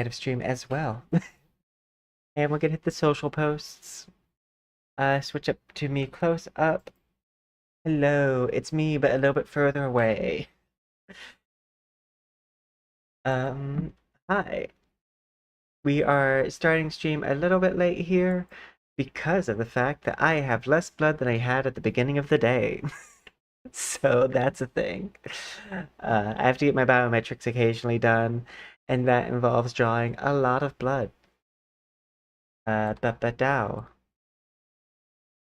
outside of stream as well. And we're gonna hit the social posts. Switch up to me close up. Hello, it's me, but a little bit further away. Hi. We are starting stream a little bit late here because of the fact that I have less blood than I had at the beginning of the day. So that's a thing. I have to get my biometrics occasionally done, and that involves drawing a lot of blood. Dow.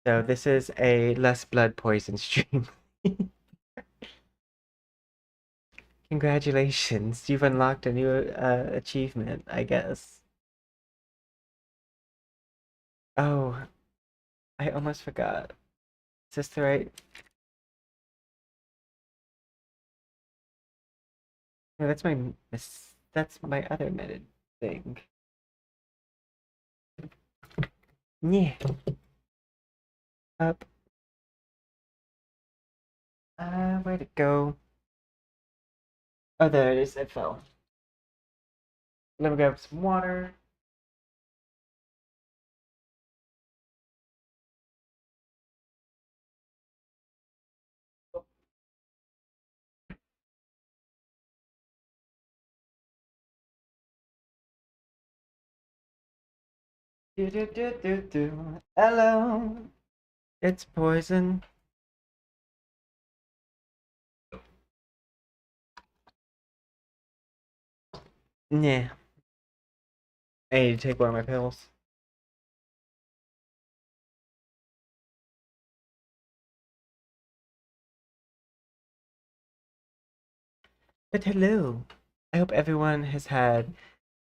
So this is a less blood poison stream. Congratulations, you've unlocked a new achievement, I guess. Oh, I almost forgot. Is this the right? No, that's my other method thing. Yeah. Up. Where'd it go? Oh, there it is. It fell. Let me grab some water. Hello, it's Poison. Yeah. I need to take one of my pills. But hello. I hope everyone has had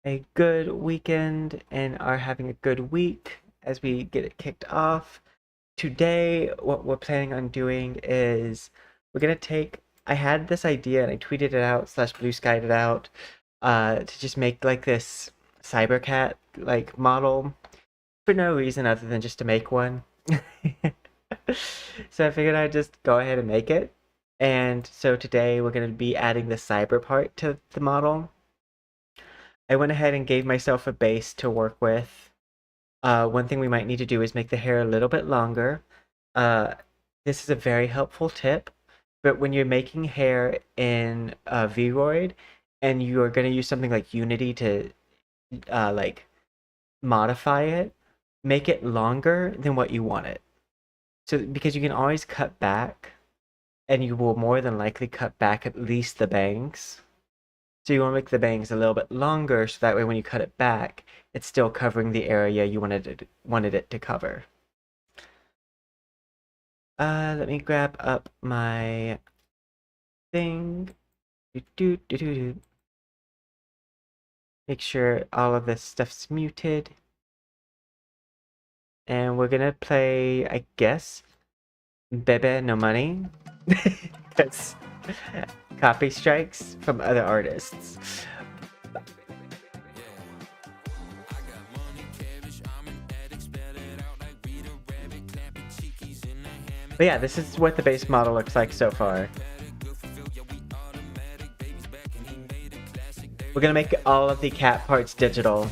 a good weekend and are having a good week as we get it kicked off. Today, what we're planning on doing is we're gonna take. I had this idea and I tweeted it out / Blueskyed it out to just make like this cybercat like model for no reason other than just to make one. So I figured I'd just go ahead and make it. And so today we're going to be adding the cyber part to the model. I went ahead and gave myself a base to work with. One thing we might need to do is make the hair a little bit longer. This is a very helpful tip, but when you're making hair in Vroid and you're going to use something like Unity to like modify it, make it longer than what you want it. So because you can always cut back, and you will more than likely cut back at least the bangs. So you want to make the bangs a little bit longer so that way when you cut it back, it's still covering the area you wanted it to cover. Let me grab up my thing. Make sure all of this stuff's muted. And we're gonna play, I guess, Bebe No Money. Because copy strikes from other artists. But yeah, this is what the base model looks like so far. We're gonna make all of the cat parts digital.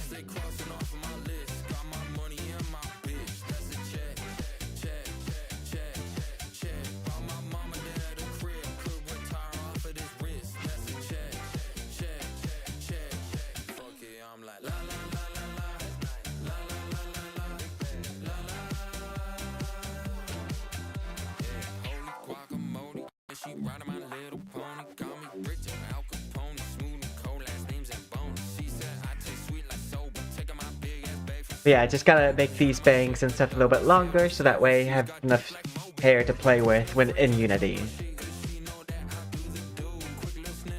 But yeah, I just gotta make these bangs and stuff a little bit longer so that way I have enough hair to play with when in Unity.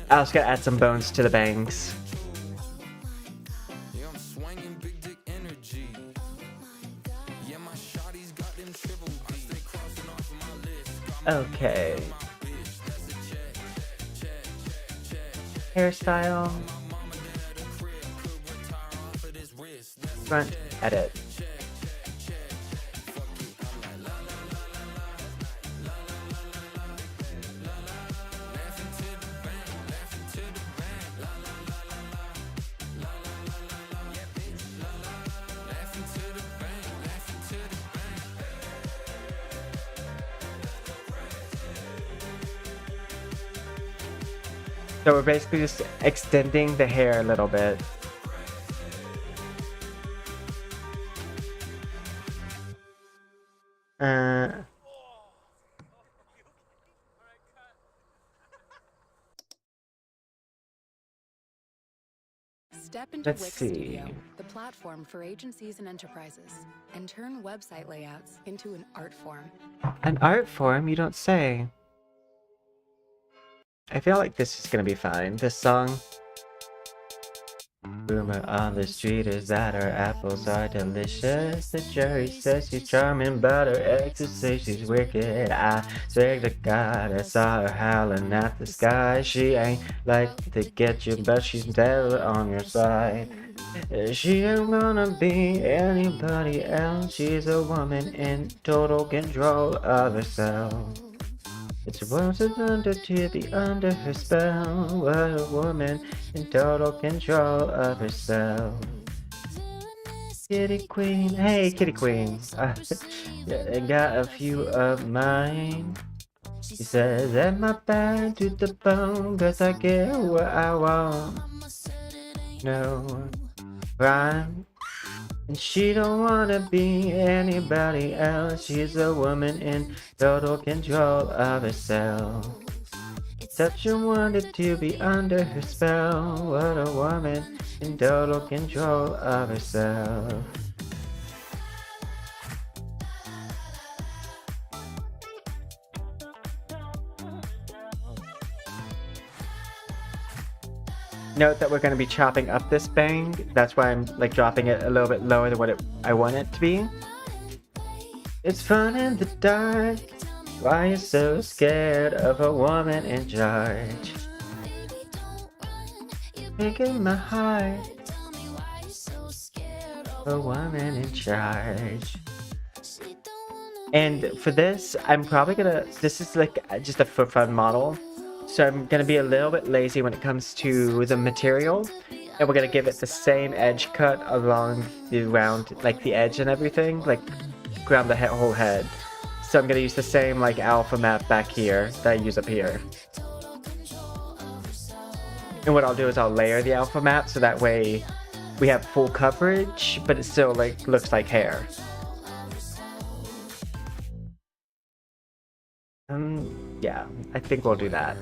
I also gotta add some bones to the bangs. Okay. Hairstyle. Front edit. So we're basically just extending the hair a little bit. Step into Let's Wix see. Studio, the platform for agencies and enterprises, and turn website layouts into an art form. An art form? You don't say. I feel like this is gonna be fine. This song. Rumor on the street is that her apples are delicious. The jury says she's charming, but her exes say she's wicked. I swear to God, I saw her howling at the sky. She ain't like to get you, but she's never on your side. She ain't gonna be anybody else. She's a woman in total control of herself. It's a woman to be under her spell. What a woman in total control of herself. Kitty Queen, hey Kitty Queen. I got a few of mine. She says, am I bad to the bone? Cause I get what I want. No crime. And she don't wanna be anybody else. She's a woman in total control of herself. Such a wonder to be under her spell. What a woman in total control of herself. Note that we're going to be chopping up this bang. That's why I'm like dropping it a little bit lower than what I want it to be. It's fun in the dark. Why you so scared of a woman in charge? Breaking my heart. A woman in charge. And for this, I'm probably gonna. This is like just a for fun model. So I'm going to be a little bit lazy when it comes to the material, and we're going to give it the same edge cut along the round, like the edge and everything, like around the whole head. So I'm going to use the same like alpha map back here that I use up here. And what I'll do is I'll layer the alpha map so that way we have full coverage, but it still like looks like hair. Yeah, I think we'll do that.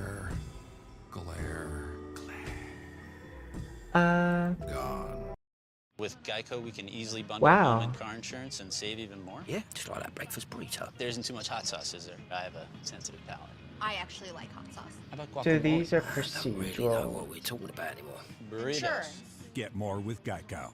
With Geico, we can easily bundle home and car insurance and save even more. Yeah, just like that breakfast burrito. There isn't too much hot sauce, is there? I have a sensitive palate. I actually like hot sauce. How about guacamole? So these are I don't really know procedural. what we're talking about anymore. Burritos. Sure. Get more with Geico.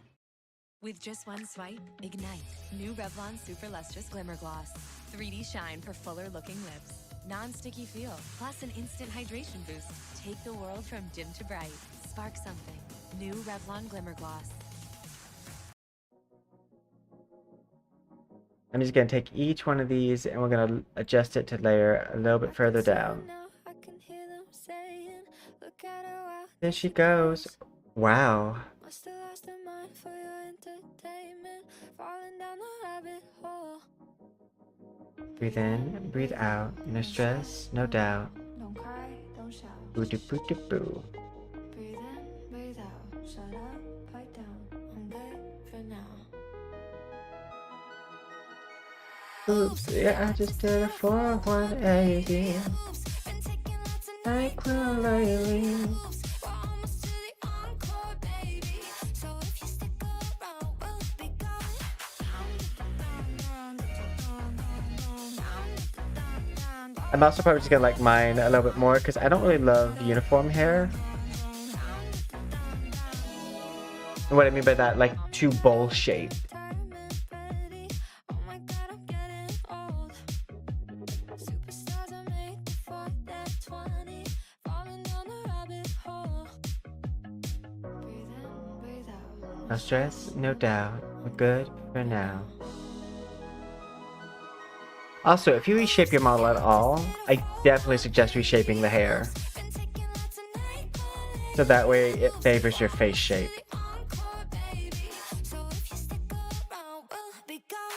With just one swipe, ignite. New Revlon Super Lustrous Glimmer Gloss. 3D shine for fuller looking lips. Non-sticky feel, plus an instant hydration boost. Take the world from dim to bright. Spark something. New Revlon Glimmer Gloss. I'm just going to take each one of these and we're going to adjust it to layer a little bit further down. There she goes. Wow. Breathe in, breathe out. No stress, no doubt. Don't cry, don't shout. Boo doo boo doo boo. Breathe in, breathe out. Shut up, pipe down. I'm good for now. Oops, yeah, I just did a 4-180. Like lately. I'm also probably just gonna like mine a little bit more because I don't really love uniform hair. And what I mean by that, like too bowl shaped. No stress, no doubt. We're good for now. Also, if you reshape your model at all, I definitely suggest reshaping the hair. So that way it favors your face shape.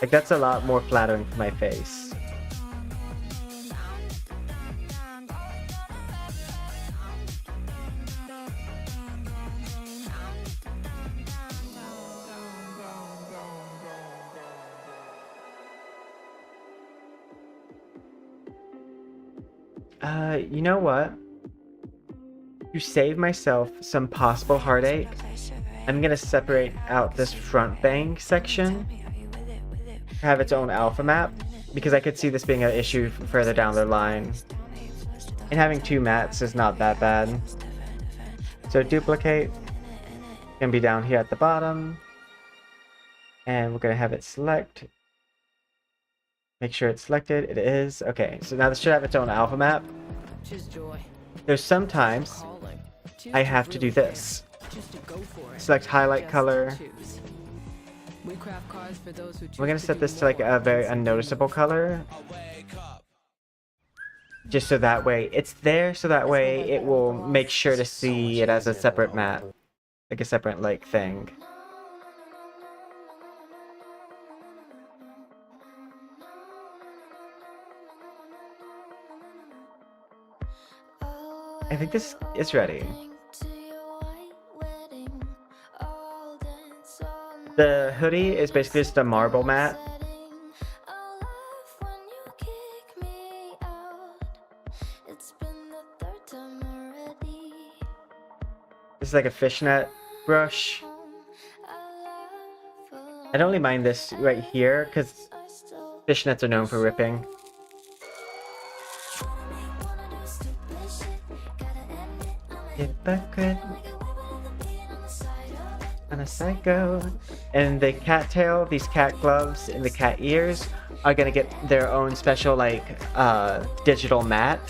Like that's a lot more flattering for my face. You know what? To save myself some possible heartache, I'm gonna separate out this front bang section, have its own alpha map, because I could see this being an issue further down the line. And having two mats is not that bad. So duplicate, gonna be down here at the bottom, and we're gonna have it select. Make sure it's selected. It is. Okay, so now this should have its own alpha map. There's sometimes I have to do this. Select highlight color. We're gonna set this to like a very unnoticeable color. Just so that way it's there, so that way it will make sure to see it as a separate map. Like a separate like thing. I think this is ready. The hoodie is basically just a marble mat. This is like a fishnet brush. I don't really mind this right here because fishnets are known for ripping. Hypocrite and a psycho. And the cattail, these cat gloves and the cat ears are gonna get their own special like digital mat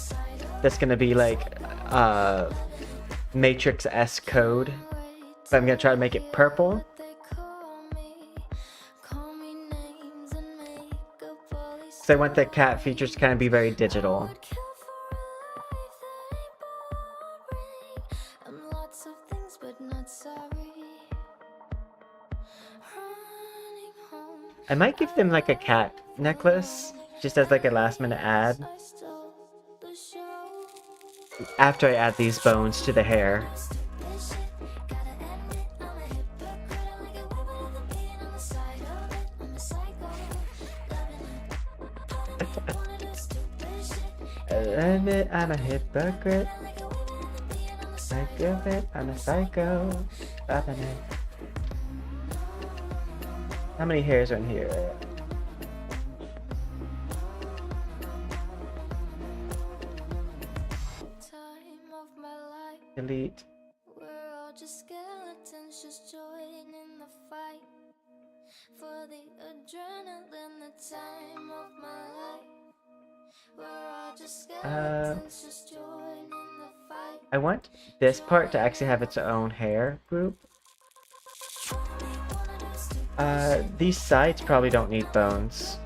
that's gonna be like Matrix S code. So I'm gonna try to make it purple. So I want the cat features to kind of be very digital. I might give them like a cat necklace, just as like a last minute ad. After I add these bones to the hair. I love it, I'm a hypocrite. I give it, I'm a psycho. How many hairs are in here? Delete. We're all just skeletons, just joining the fight for the adrenaline, the time of my life. We're all just skeletons, just joining the fight. I want this part to actually have its own hair group. These sides probably don't need bones.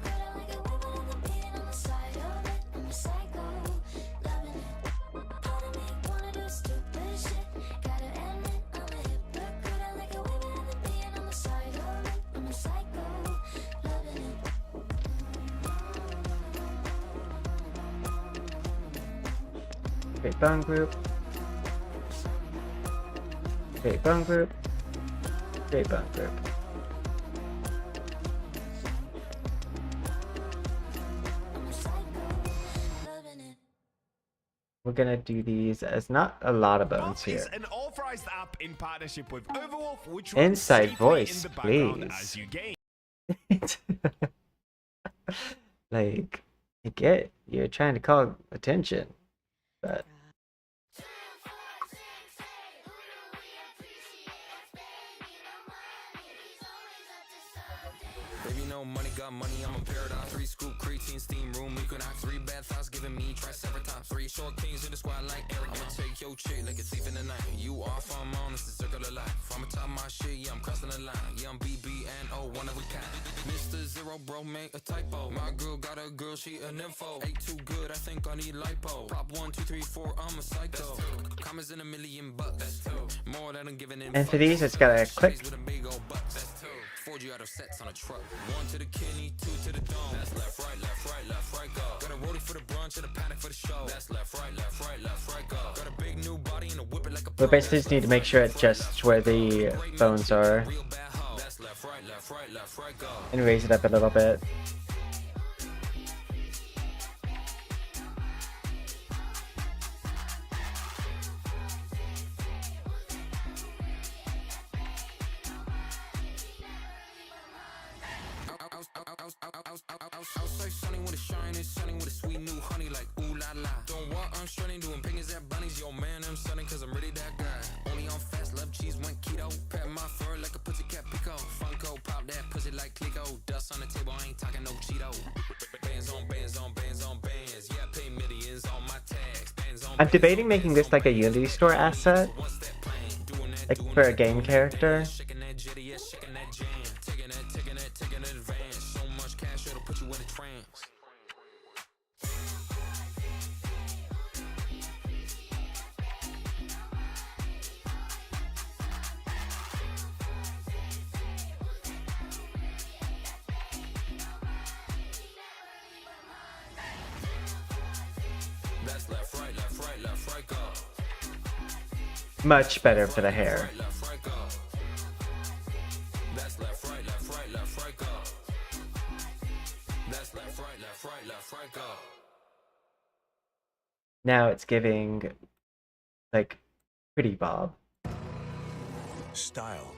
Create bone group. Create bone group. Create bone group. We're gonna do these as not a lot of bones here. An authorized app in partnership with Overwolf, which Inside runs voice, safely in the background please. as you game. Like, I get you're trying to call attention, but Baby, no money, got money, I'm a paradigm. 3 scoop, creatine, steam room. You can have 3 bad thoughts, giving me triceratops. 3 short kings in the squad like Eric. I'ma take your chick like a thief in the night. You off, I'm on, it's the circle of life. I'm top my shit, yeah, I'm crossing the line. Yeah, I'm BBNO, one of a kind. Mr. Zero, bro, make a typo. My girl got a girl, she an info. Ain't too good, I think I need lipo. Prop 1, 2, 3, 4, I'm a psycho. Commas in $1,000,000. That's 2. More than I'm giving in. and for these it's gotta click. With a big old butt. That's 2. 4G out of sets on a truck. 1 to the kidney, 2 to the dome. That's left, right, left, right, left, right, go. Got a rollie for the brunch and a panic for the show. That's left, right, left, right, left, right, go. Got a big new body and a whip it like a We basically just need to make sure it's just where the bones are real bad hoe. That's left, right, left, right, left, right, go. and raise it up a little bit. sunny with a shine, it's sunny with a sweet new honey, like ooh la la. Don't walk, I'm strutting, doing pingers at bunnies. Yo, man, I'm sunning, cause I'm really that guy. Only on fast, love cheese, went keto. Pat my fur like a pussycat pico. Funko, pop that pussy like Clico. Dust on the table, I ain't talking no Cheeto. Bands on bands on bands on bands. Yeah, pay millions on my tags. Bands on I'm debating making this like a Unity store asset, like for a game character. shaking that jetty, yeah, shaking that jam. Taking that advance. So much cash, it'll put you in a trance. That's left, right, left, right, left, right, go. Much better for the hair. Left, right, go. That's left, right, left, right, left, right, go. That's left, right, left, right, left, right, go. Now it's giving like pretty Bob. Style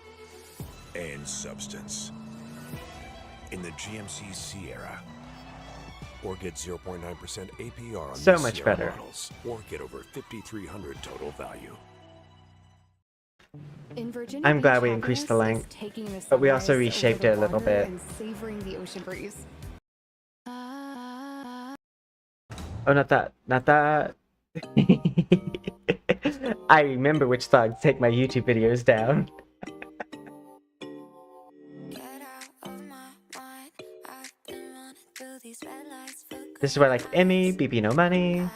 and substance. In the GMC era. Or get 0.9% APR on So these much Sierra better. models, or get over 5,300 total value. In Virginia I'm glad Beach, we increased the happiness length, is taking the but we also sunrise reshaped over it a the little water bit. and savoring the ocean breeze. Oh, not that. Not that. I remember which songs take my YouTube videos down. This is where like Emmy, BB No Money.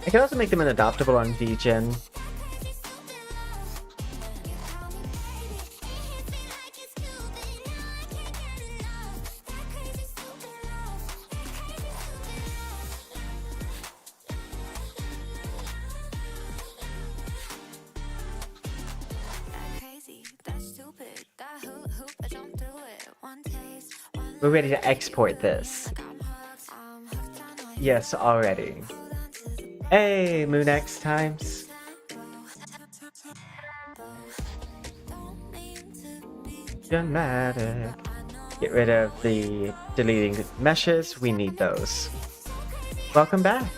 I can also make them unadoptable on VGen. We're ready to export this. Yes, already. Hey, vtubing times. Dramatic. Get rid of the deleting meshes. We need those. Welcome back.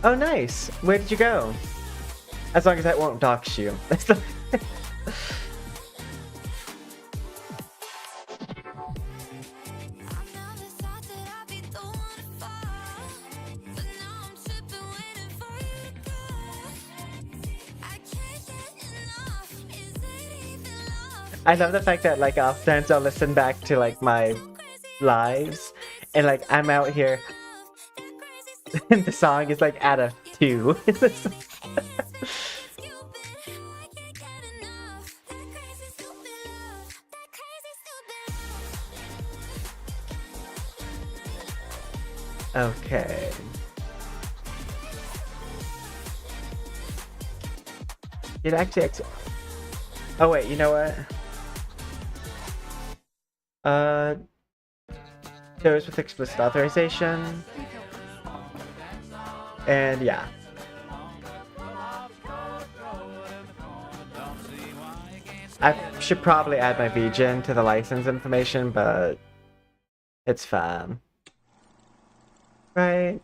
Oh, nice. Where did you go? As long as that won't dox you. I love the fact that like oftentimes I'll listen back to like my lives and like I'm out here and the song is like at a 2. Okay. It actually oh wait, you know what? Those with explicit authorization. And yeah. I should probably add my VGen to the license information, but it's fine. Right?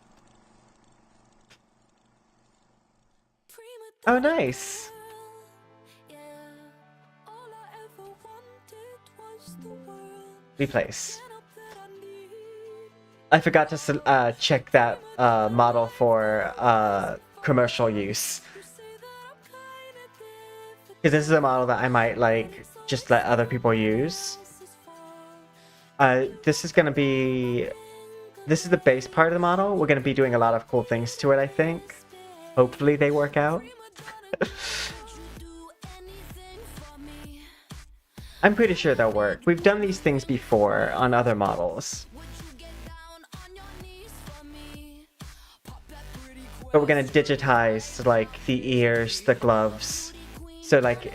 Oh, nice. Replace. I forgot to check that model for commercial use. Because this is a model that I might like just let other people use. This is gonna be this is the base part of the model. We're going to be doing a lot of cool things to it, I think. Hopefully they work out. I'm pretty sure they'll work. We've done these things before on other models. But we're going to digitize like the ears, the gloves. So like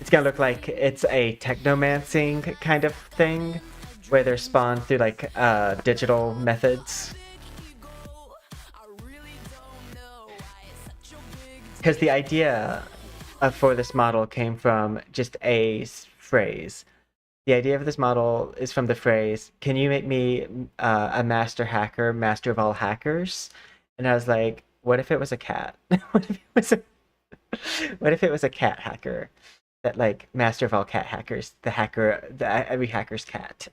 it's going to look like it's a technomancing kind of thing where they're spawned through like digital methods. Because the idea for this model came from just a phrase. The idea of this model is from the phrase, "Can you make me a master hacker, master of all hackers?" And I was like, what if it was a cat? What if it was a cat hacker? That like master of all cat hackers, every hacker's cat.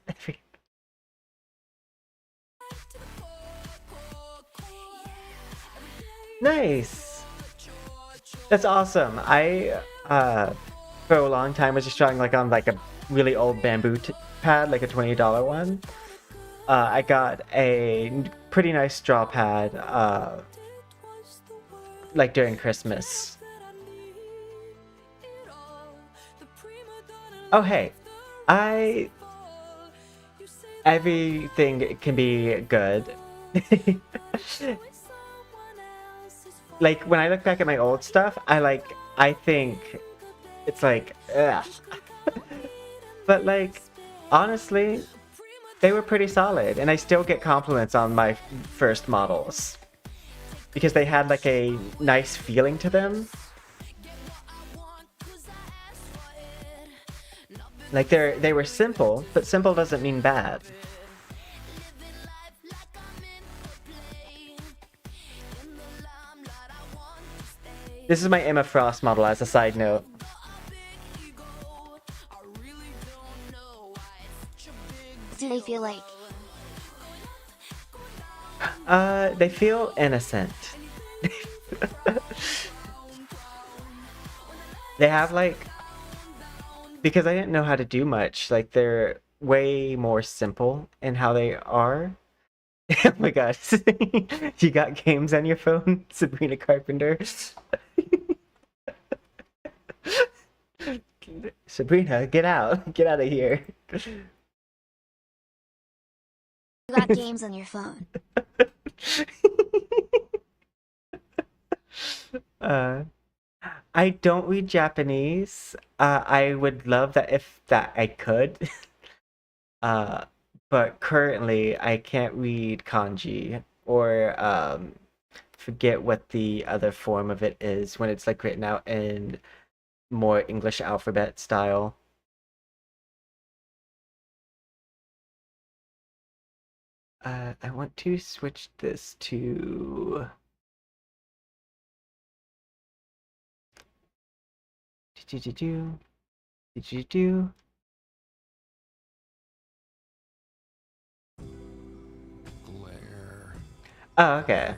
Nice. That's awesome. I for a long time was just drawing like on like a really old bamboo pad, like a $20 one. I got a pretty nice straw pad like during Christmas. Oh hey, everything can be good. Like when I look back at my old stuff, I think it's like ugh. But like honestly, they were pretty solid, and I still get compliments on my first models because they had like a nice feeling to them. Like they were simple, but simple doesn't mean bad. This is my Emma Frost model as a side note. Do they feel like? They feel innocent. They have like, because I didn't know how to do much, like they're way more simple in how they are. Oh my gosh. You got games on your phone, Sabrina Carpenter? Sabrina, get out. Get out of here. You got games on your phone. I don't read Japanese. I would love that if I could. But currently I can't read kanji or forget what the other form of it is when it's like written out in more English alphabet style. I want to switch this to do. Oh, okay.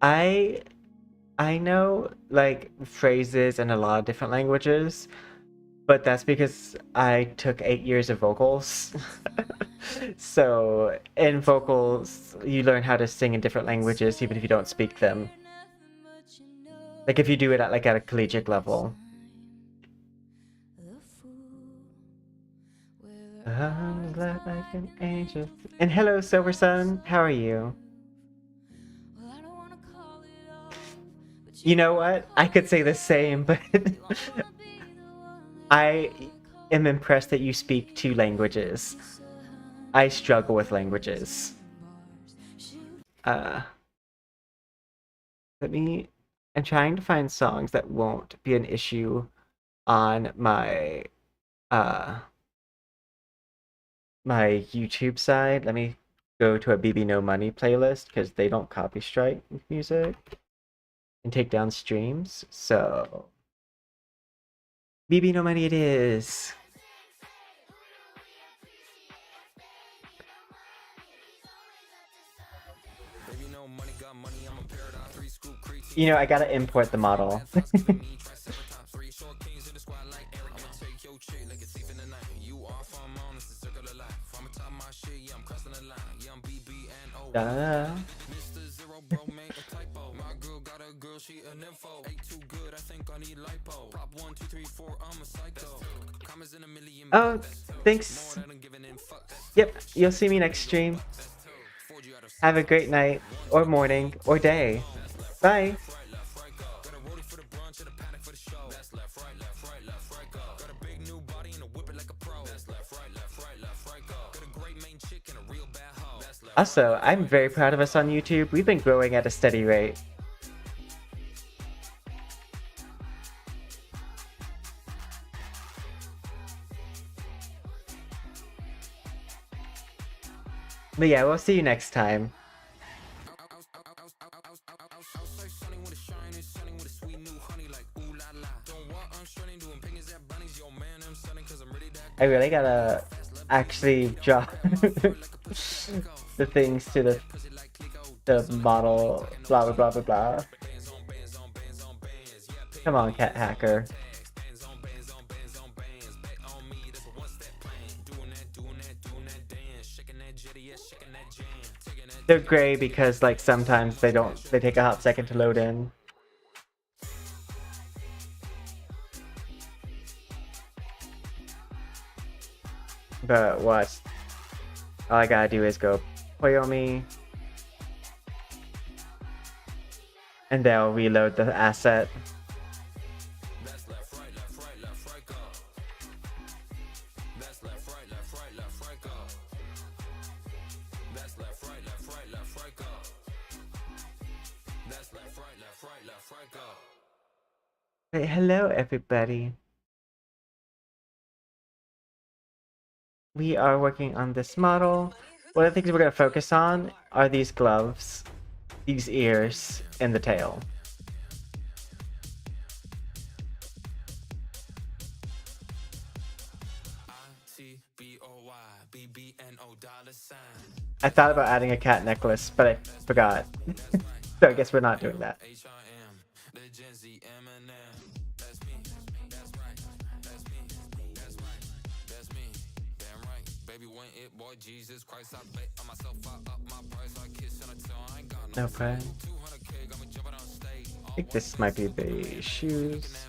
I know like phrases in a lot of different languages, but that's because I took 8 years of vocals. So in vocals, you learn how to sing in different languages even if you don't speak them. Like if you do it at a collegiate level. Like an angel. And hello, Silver Sun. How are you? You know what? I could say the same, but I am impressed that you speak 2 languages. I struggle with languages. I'm trying to find songs that won't be an issue on my my YouTube side. Let me go to a BB No Money playlist because they don't copy strike music and take down streams. So BB No Money it is. You know, I gotta import the model. your chick like a thief in the night. You off, I'm on, it's the circle of life. I'm top my shit, yeah, I'm crossing the line. Yeah, I'm BBNO. Mr. Zero, bro, made a typo. My girl got a girl, she a nympho. Ain't too good, I think I need lipo. Prop 1, 2, 3, 4, I'm a psycho. Comments in a million. Oh, thanks. Yep, you'll see me next stream. Have a great night, or morning, or day. Bye. Also, I'm very proud of us on YouTube. We've been growing at a steady rate. But yeah, we'll see you next time. I really gotta actually draw the things to the model, blah blah blah blah blah. Come on, cat hacker. They're gray because like sometimes they take a hot second to load in. But what? All I gotta do is go Poison0aks, and they'll reload the asset. Hey, hello everybody. We are working on this model. One of the things we're going to focus on are these gloves, these ears, and the tail. I thought about adding a cat necklace, but I forgot. So I guess we're not doing that. No problem. I think this might be the shoes.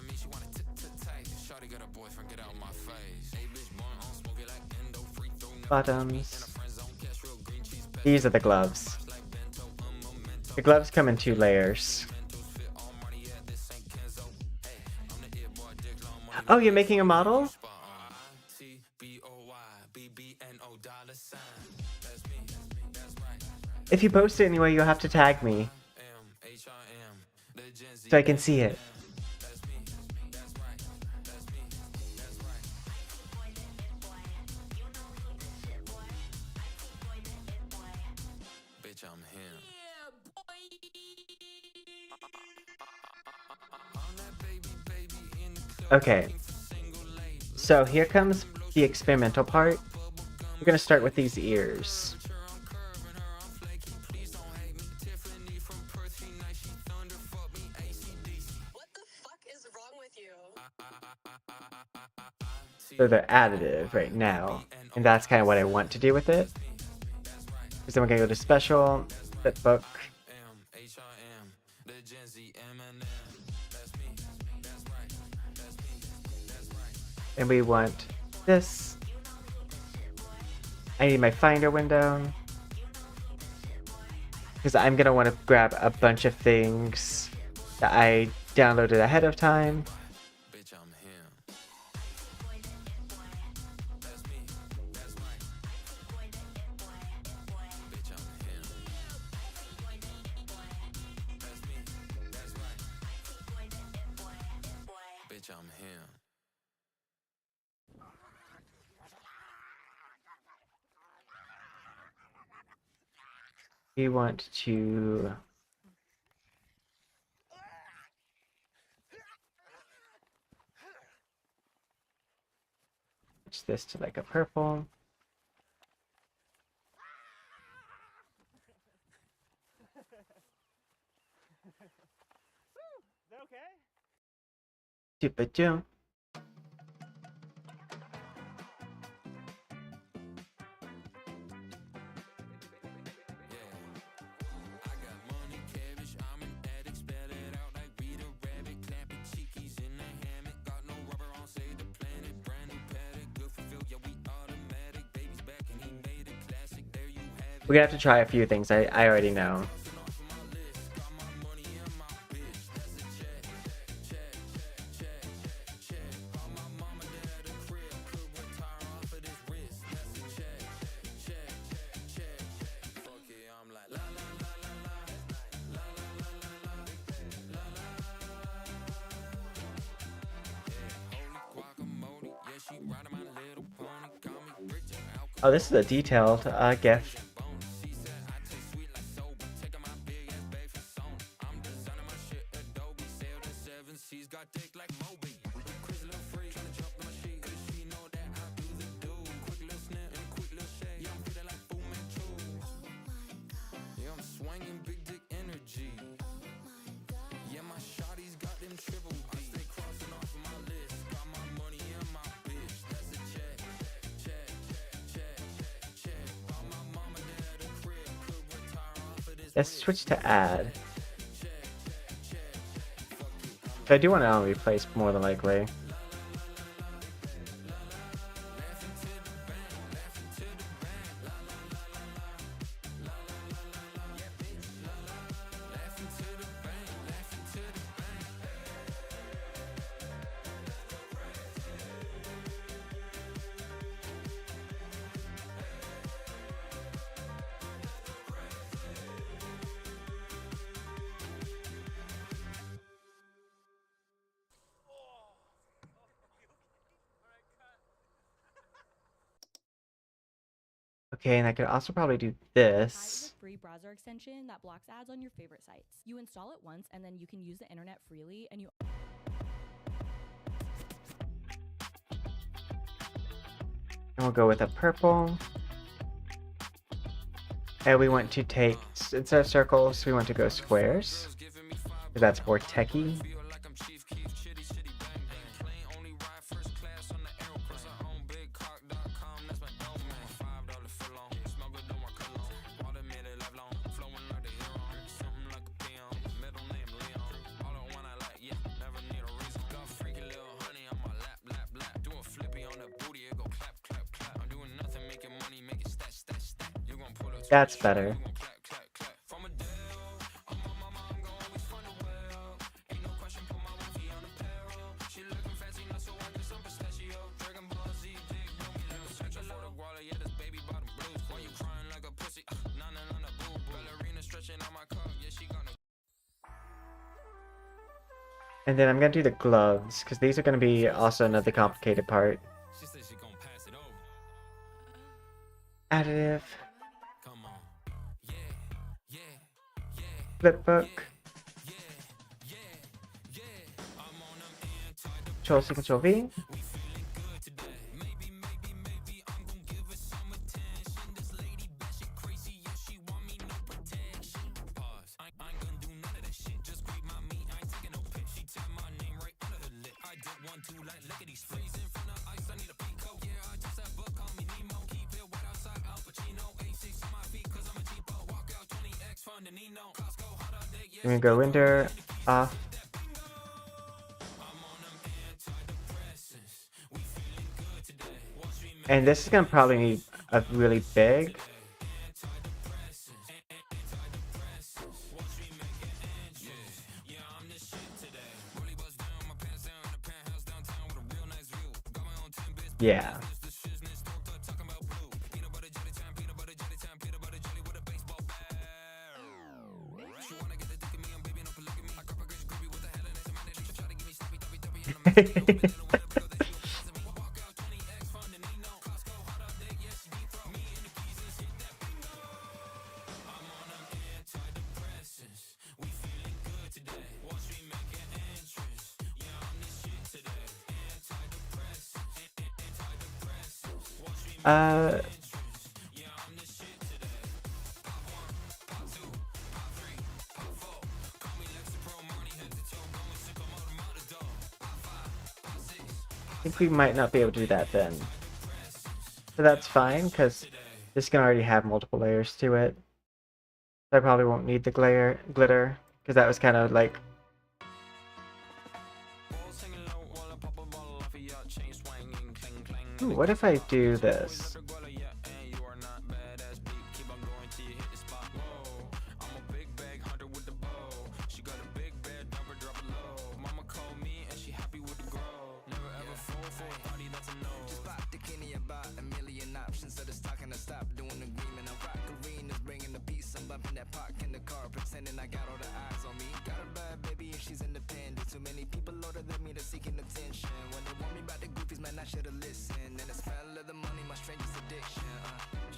Bottoms. These are the gloves. The gloves come in 2 layers. Oh, you're making a model? If you post it anyway, you'll have to tag me so I can see it. Okay, so here comes the experimental part. We're gonna start with these ears. So they're additive right now, and that's kind of what I want to do with it. Because then we're gonna go to special, set book. And we want this. I need my Finder window. Because I'm gonna want to grab a bunch of things that I downloaded ahead of time. We want to switch this to like a purple. Stupid jump. We're gonna have to try a few things I already know. Oh, this is a detailed GIF. Let's switch to add. I do want to replace more than likely. Okay, and I could also probably do this. Free browser extension that blocks ads on your favorite sites. You install it once and then you can use the internet freely and you And we'll go with a purple. And we want to take, instead of circles, we want to go squares. That's more techie. That's better. And then I'm gonna do the gloves, because these are gonna be also another complicated part. Additive. Flipbook. Control-C, Control-V. I'm gonna go render off. And this is gonna probably need a really big. Yeah. I think we might not be able to do that then. But that's fine, because this can already have multiple layers to it. I probably won't need the glitter, because that was kind of like... Ooh, what if I do this? stop doing agreement. I'm rock arenas, bringing the peace. I'm bumping that park in the car, pretending I got all the eyes on me. Got a bad baby and she's independent. Too many people older than me, they're seeking attention. When they want me about the goofies, man, I should've listened. And the smell of the money, my strangest addiction.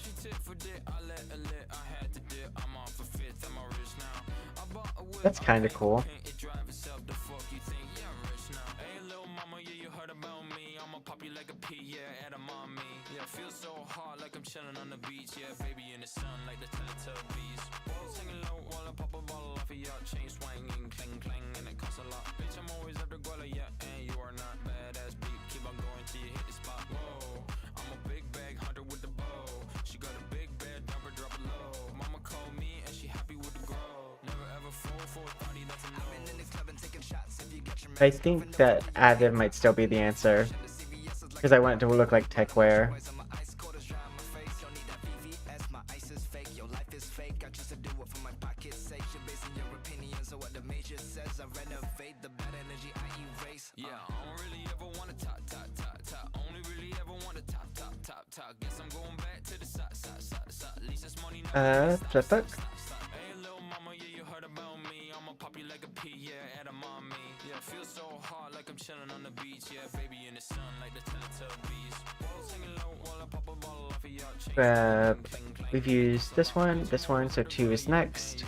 She tit for dick, I let her lit, I had to dip. I'm off for fifth, I'm all rich now. I bought a whip, That's kind of cool. it drive itself, the fuck you think? Yeah, I'm rich now. Hey, little mama, yeah, you heard about me. I'ma pop you like a pea, yeah, at a mommy. Yeah, feel so hot like I'm chilling on the beach. Yeah, baby in the sun like the Teletubbies. Ball singing low while I pop a bottle off of your chain swinging, clang clang, and it costs a lot. Bitch, I'm always after Guala, yeah, and you are not badass beat. Keep on going till you hit the spot. Whoa, I'm a big bag hunter with the bow. She got a big bed, number drop it low. Mama called me and she happy with the grow. Never ever fall for a party that's a no. I've been in the club and taking shots. If you get your I think that additive might still be the answer, because I want it to look like techwear. Yeah, I don't really ever want to top. Only really ever want to top. Guess I'm going back to the side. At least it's money now. Flipbook. Hey, little mama, yeah, you heard about me. I'ma pop you like a pea, yeah, at a mommy. Yeah, feel so hot like I'm chilling on the beach. Yeah, baby in the sun like the Teletubbies. Ball singing low while I pop a bottle off of your chain. We've used this one, so 2 is next.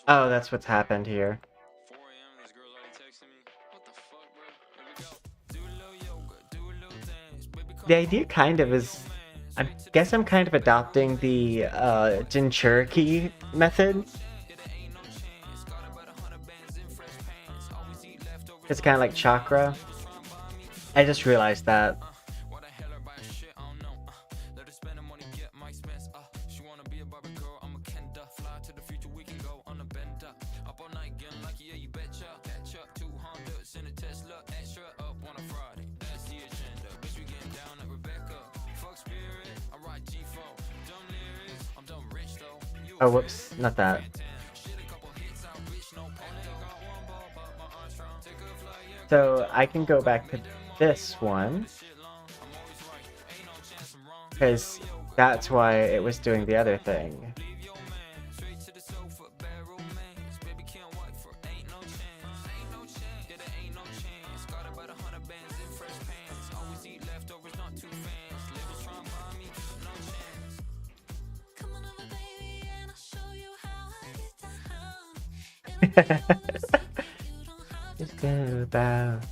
Oh, that's what's happened here. 4 a.m. This girl's already texting me. What the fuck, bro? Here we go. Do a little yoga, do a little dance. Baby, The idea kind of is, I guess I'm kind of adopting the Jinchuriki method. It's kind of like chakra. I just realized that. Oh, whoops, not that. So I can go back to this one, because that's why it was doing the other thing. Just go about.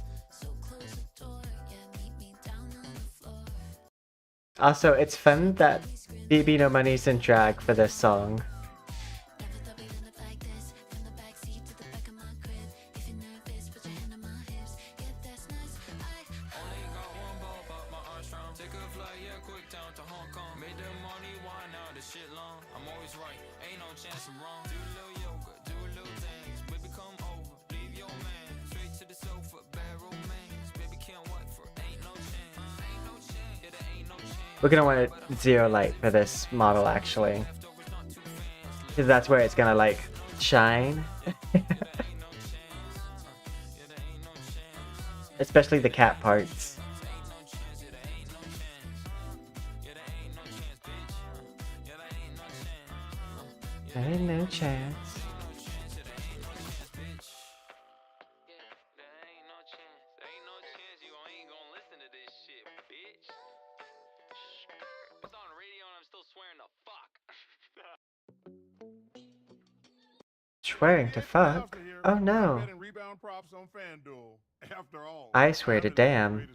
Also, it's fun that BB No Money's in drag for this song. We're gonna want a 0 light for this model, actually, because that's where it's gonna like shine. Especially the cat parts. There ain't no chance. Swearing to fuck? Oh no. I swear to damn.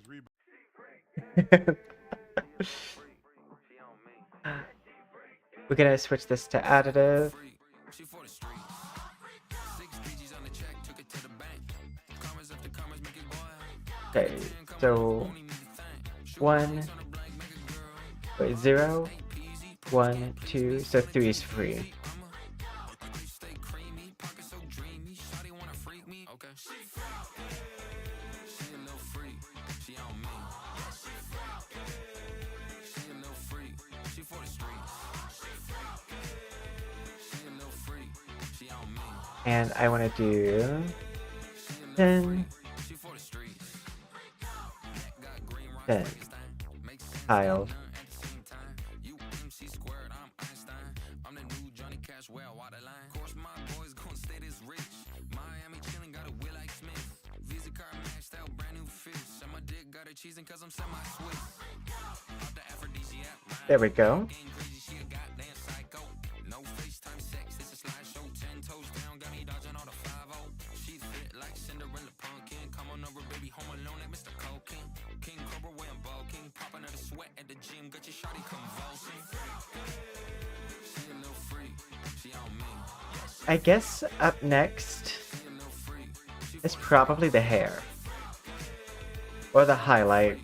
We're gonna switch this to additive. Okay, so 1, Wait, 0, 1, 2, so 3 is free. And I want to do 10, 10 tiled. There we go. I guess up next is probably the hair. Or the highlight.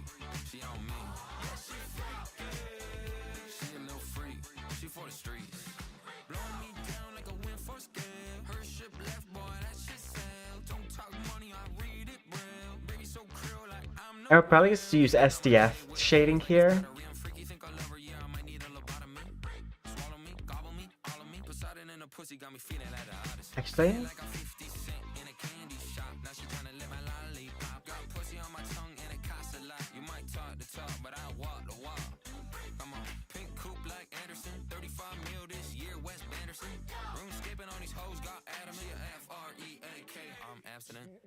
I would probably just use SDF shading here. Actually,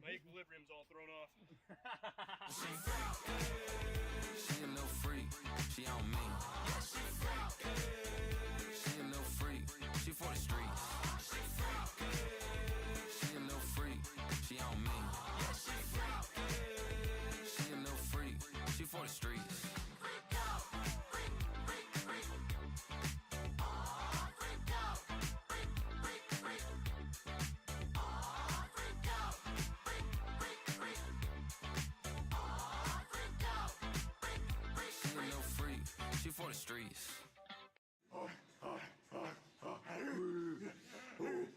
My equilibrium's all thrown off. For the streets.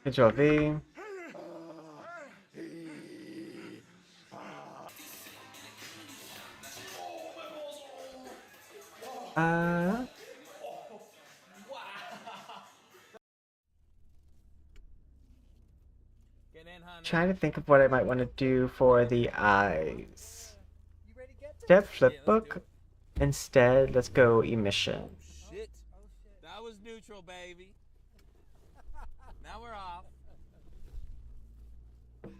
Control V. Trying to think of what I might want to do for the eyes. Step flipbook. Instead, let's go emission. Shit. That was neutral, baby. Now we're off.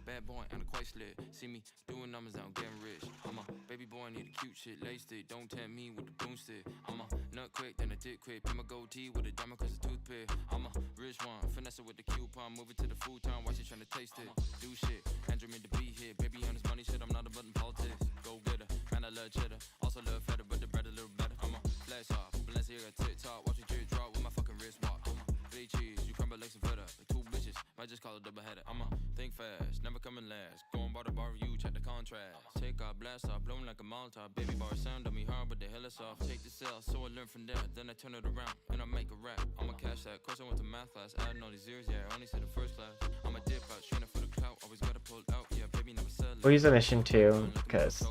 Bad boy and a quite slit. See me doing numbers, I'm getting rich. I'm a baby boy, need a cute shit. Laced it, don't tempt me with the broomstick. I'm a nut quick, then a dick quick. Put my goatee with a diamond cause a toothpick. I'm a rich one, finesse it with the coupon. Move it to the food town, why she trying to taste it? Do shit, Andrew made the beat here. Baby on this money shit, I'm not a button politics. Go get her, man, I love cheddar. Also love feta, but the bread a little better. I'm a flash off, Balenciaga TikTok. Watch it drop with my fucking wristwatch. Big cheese, you crumble like some feta. Two bitches, might just call it double header. I'm a think fast, never coming last. Going by the bar review, check the contrast. Take off, blast off, blowing like a Molotov. Baby bar sound on me hard, but the hell is off. Take the cell, so I learn from there. Then I turn it around, and I make a rap. I'ma cash that. Course I went to math class, adding all these zeros, yeah, I only see the first class. I'ma dip out, straining for the clout. Always gotta pull out, yeah, baby never sell it. We'll use emission too, because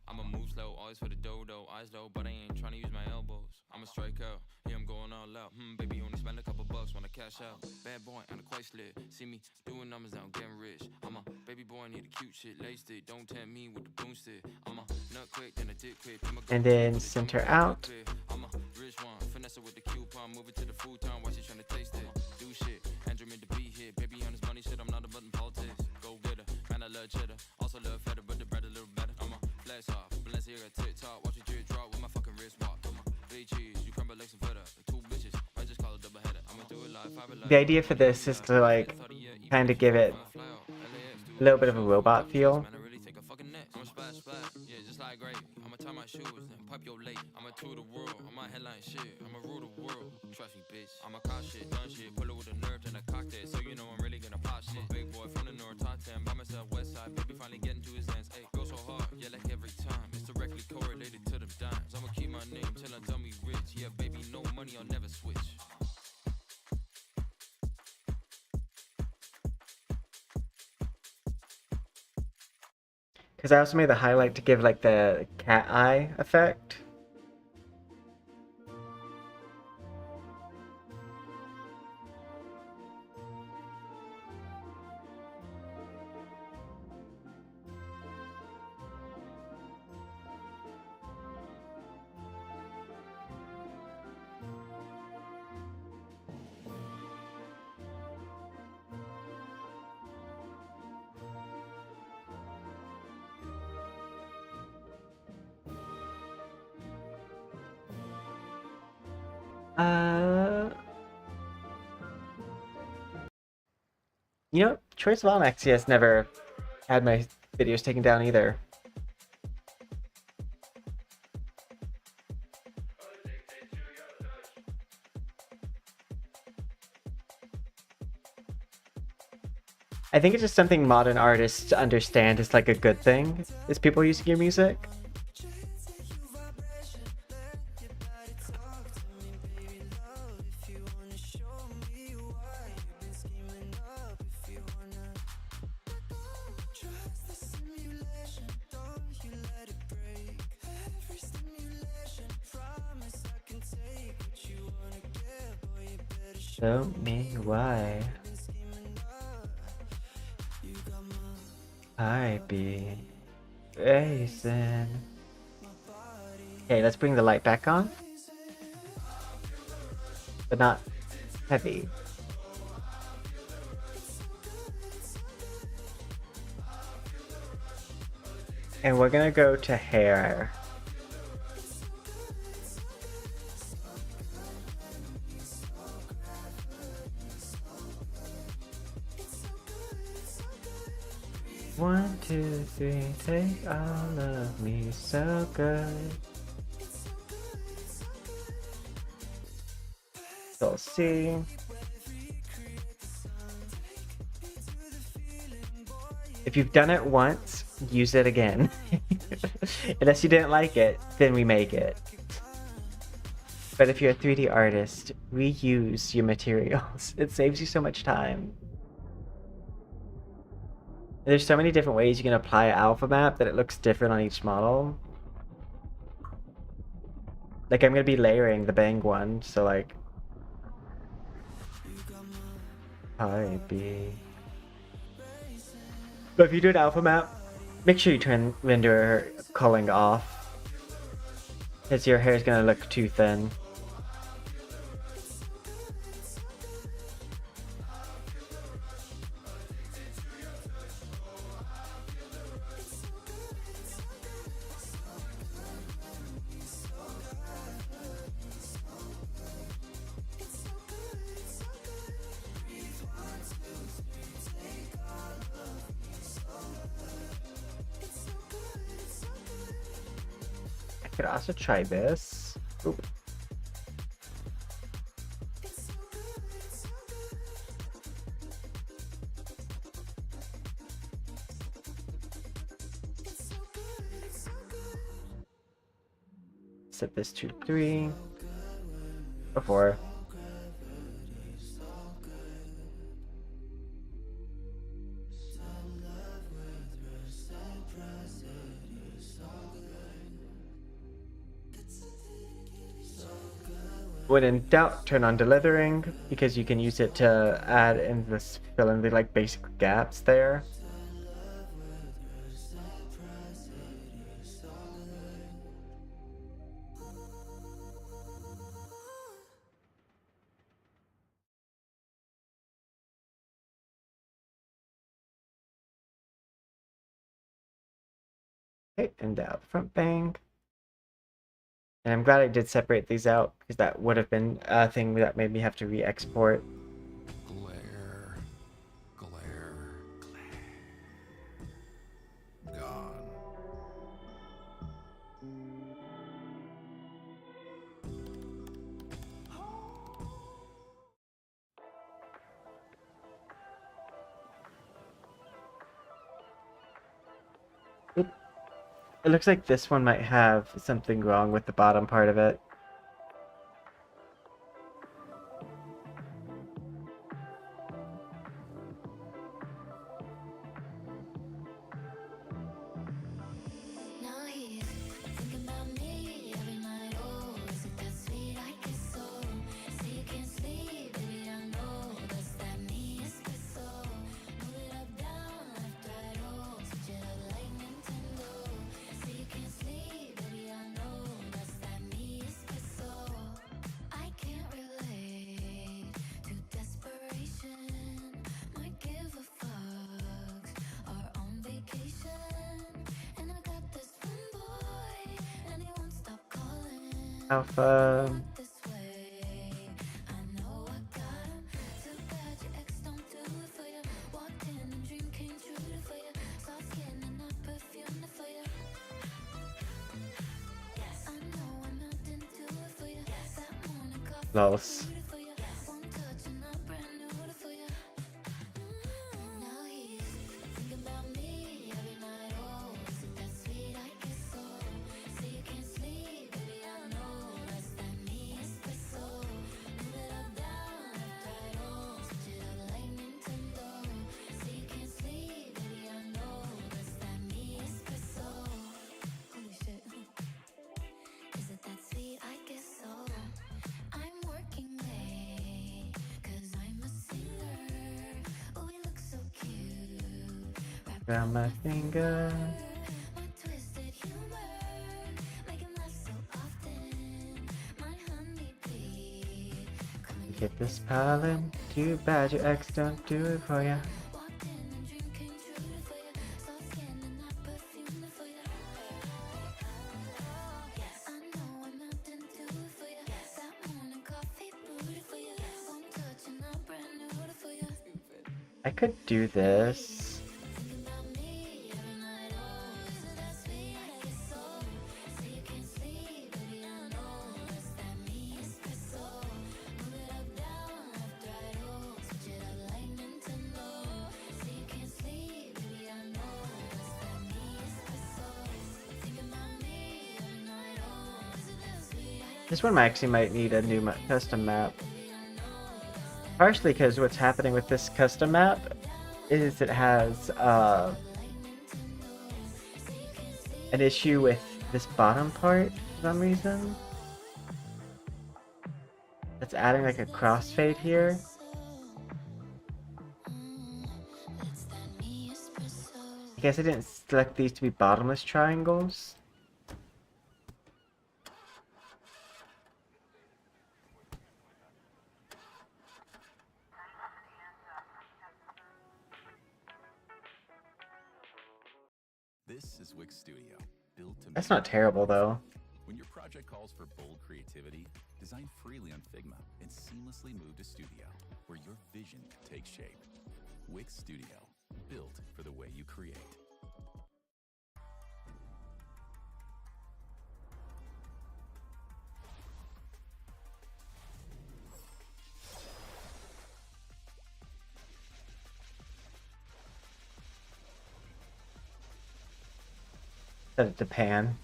I'ma move slow, always for the dodo, eyes low, but I ain't trying to use my elbows. I'ma strike out, yeah, I'm going all out. Baby, only spend a couple bucks when I cash out. Bad boy, and a quite slit. See me doing numbers, I'm getting rich. I'm a baby boy, need a cute shit. Laced it, don't tempt me with the broomstick. I'm a nut quick, then a dick quick. and then center out. I'm a rich one, finesse it with the coupon. Move it to the food town, why she trying to taste it? Do shit, Andrew made the beat here. Baby on this money shit, I'm not a button politics. Go get her, man, I love cheddar. Also love feta, but the bread a little better. I'm a flash off, Balenciaga TikTok. Watch it drop with my fucking wristwatch. Big cheese, you crumble like some feta. Two bitches, I just call it double header. I'ma do it live, The idea for this is to like kind of give it a little bit of a robot feel. Yeah, just like great. I'ma tie my shoes and pipe your late. I'ma tour the world. I'ma headline shit. I'ma rule the world. Trust me, bitch. I'ma cop shit, done shit. Pull it with a nerve and a cocktail. So you know I'm really gonna pop shit. Big boy from the north, top 10. By myself, west side. Baby finally getting to his ends. Hey, go so hard. Yeah, like every time. It's directly correlated to them dimes. I'ma keep Because I also made the highlight to give like the cat eye effect. You know, Choice vtubing has never had my videos taken down either. I think it's just something modern artists understand is like a good thing, is people using your music. Show me why I be racing. Okay, let's bring the light back on. But not heavy. And we're gonna go to hair. One, two, three, take all of me so good. So C. If you've done it once, use it again. Unless you didn't like it, then remake it. But if you're a 3D artist, reuse your materials. It saves you so much time. There's so many different ways you can apply an alpha map that it looks different on each model. Like I'm gonna be layering the bang one, so like I be. But if you do an alpha map, make sure you turn render culling off, because your hair is gonna look too thin. Could also try this. Oop. Set this to 3 or 4. When in doubt, turn on delithering, because you can use it to add in this, fill in the like basic gaps there. Okay, and out front bang. And I'm glad I did separate these out, because that would have been a thing that made me have to re-export. Glare. Glare. Glare. Gone. It looks like this one might have something wrong with the bottom part of it. Alpha. Lols. Around my finger. Get this pollen. Too bad your ex don't do it for ya. I could do this. This one actually might need a new custom map. Partially because what's happening with this custom map is it has an issue with this bottom part for some reason. It's adding like a crossfade here. I guess I didn't select these to be bottomless triangles. This is Wix Studio, built to That's not terrible though. When your project calls for bold creativity, design freely on Figma and seamlessly move to Studio, where your vision takes shape. Wix Studio, built for the way you create. Set it to pan.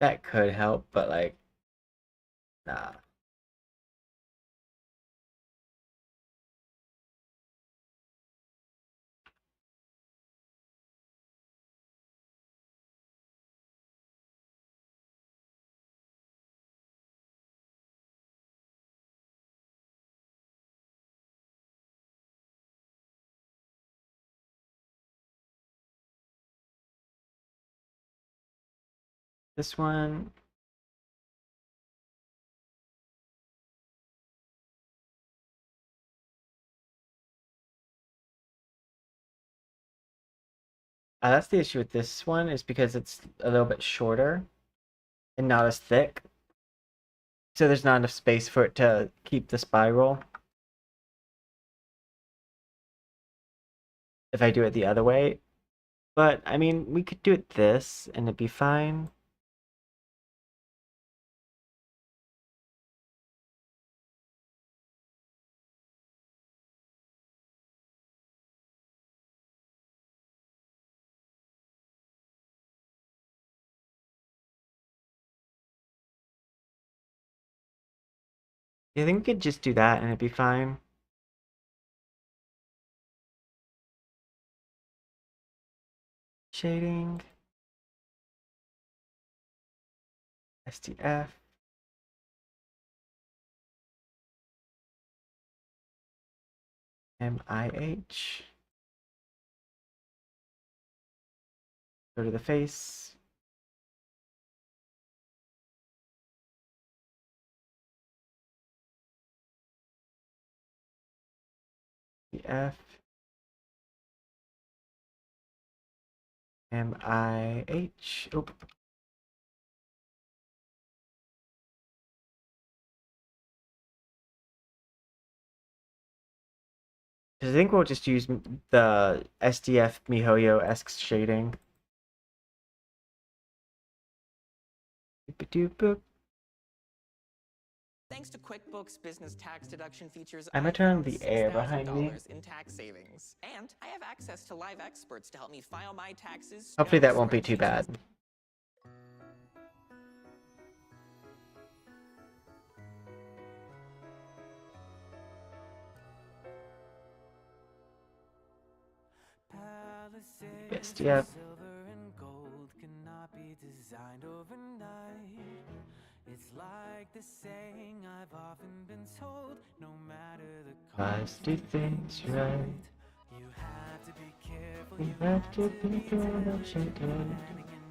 That could help, but like, nah. This one. That's the issue with this one, is because it's a little bit shorter and not as thick. So there's not enough space for it to keep the spiral. If I do it the other way. But, I mean, we could do it this and it'd be fine. I think we could just do that and it'd be fine. Shading. STF. MIH. Go to the face. F MIH. Oop. I think we'll just use the SDF MiHoYo-esque shading. Thanks to QuickBooks Business Tax Deduction features, I'm gonna turn on the air behind me. in tax savings. And I have access to live experts to help me file my taxes. Hopefully that won't be too bad. SDF. It's like the saying I've often been told, no matter the Must do things right. You have to be careful, You have to be careful.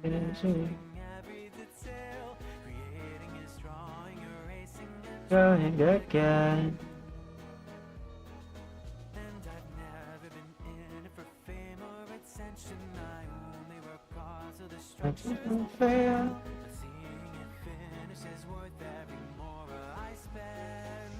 Every detail, creating is drawing, erasing and Going again. And I've never been in it for fame or attention. I only work hard so the structure's fair. But seeing it finish is worth every more I spend.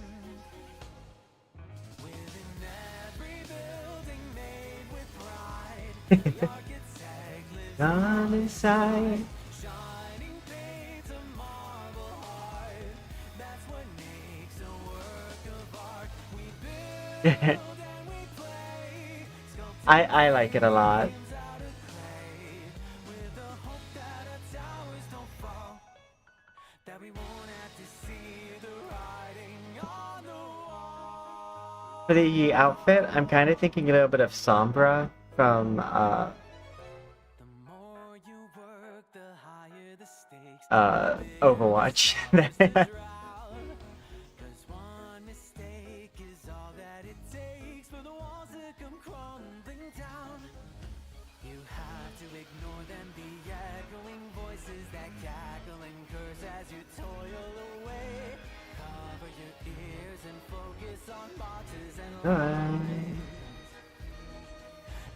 Within every building made with pride, the architect lives On inside. shining paints a marble heart. That's what makes a work of art. We build and we play, I like it a lot. with the hope that our towers don't fall, that we won't have to see the writing on the wall. For the outfit, I'm kind of thinking a little bit of Sombra from Overwatch. Cause one mistake is all that it takes for the walls to come crumbling down. You have to ignore them, the echoing voices that cackle and curse as you toil away. Cover your ears and focus on boxes and lines.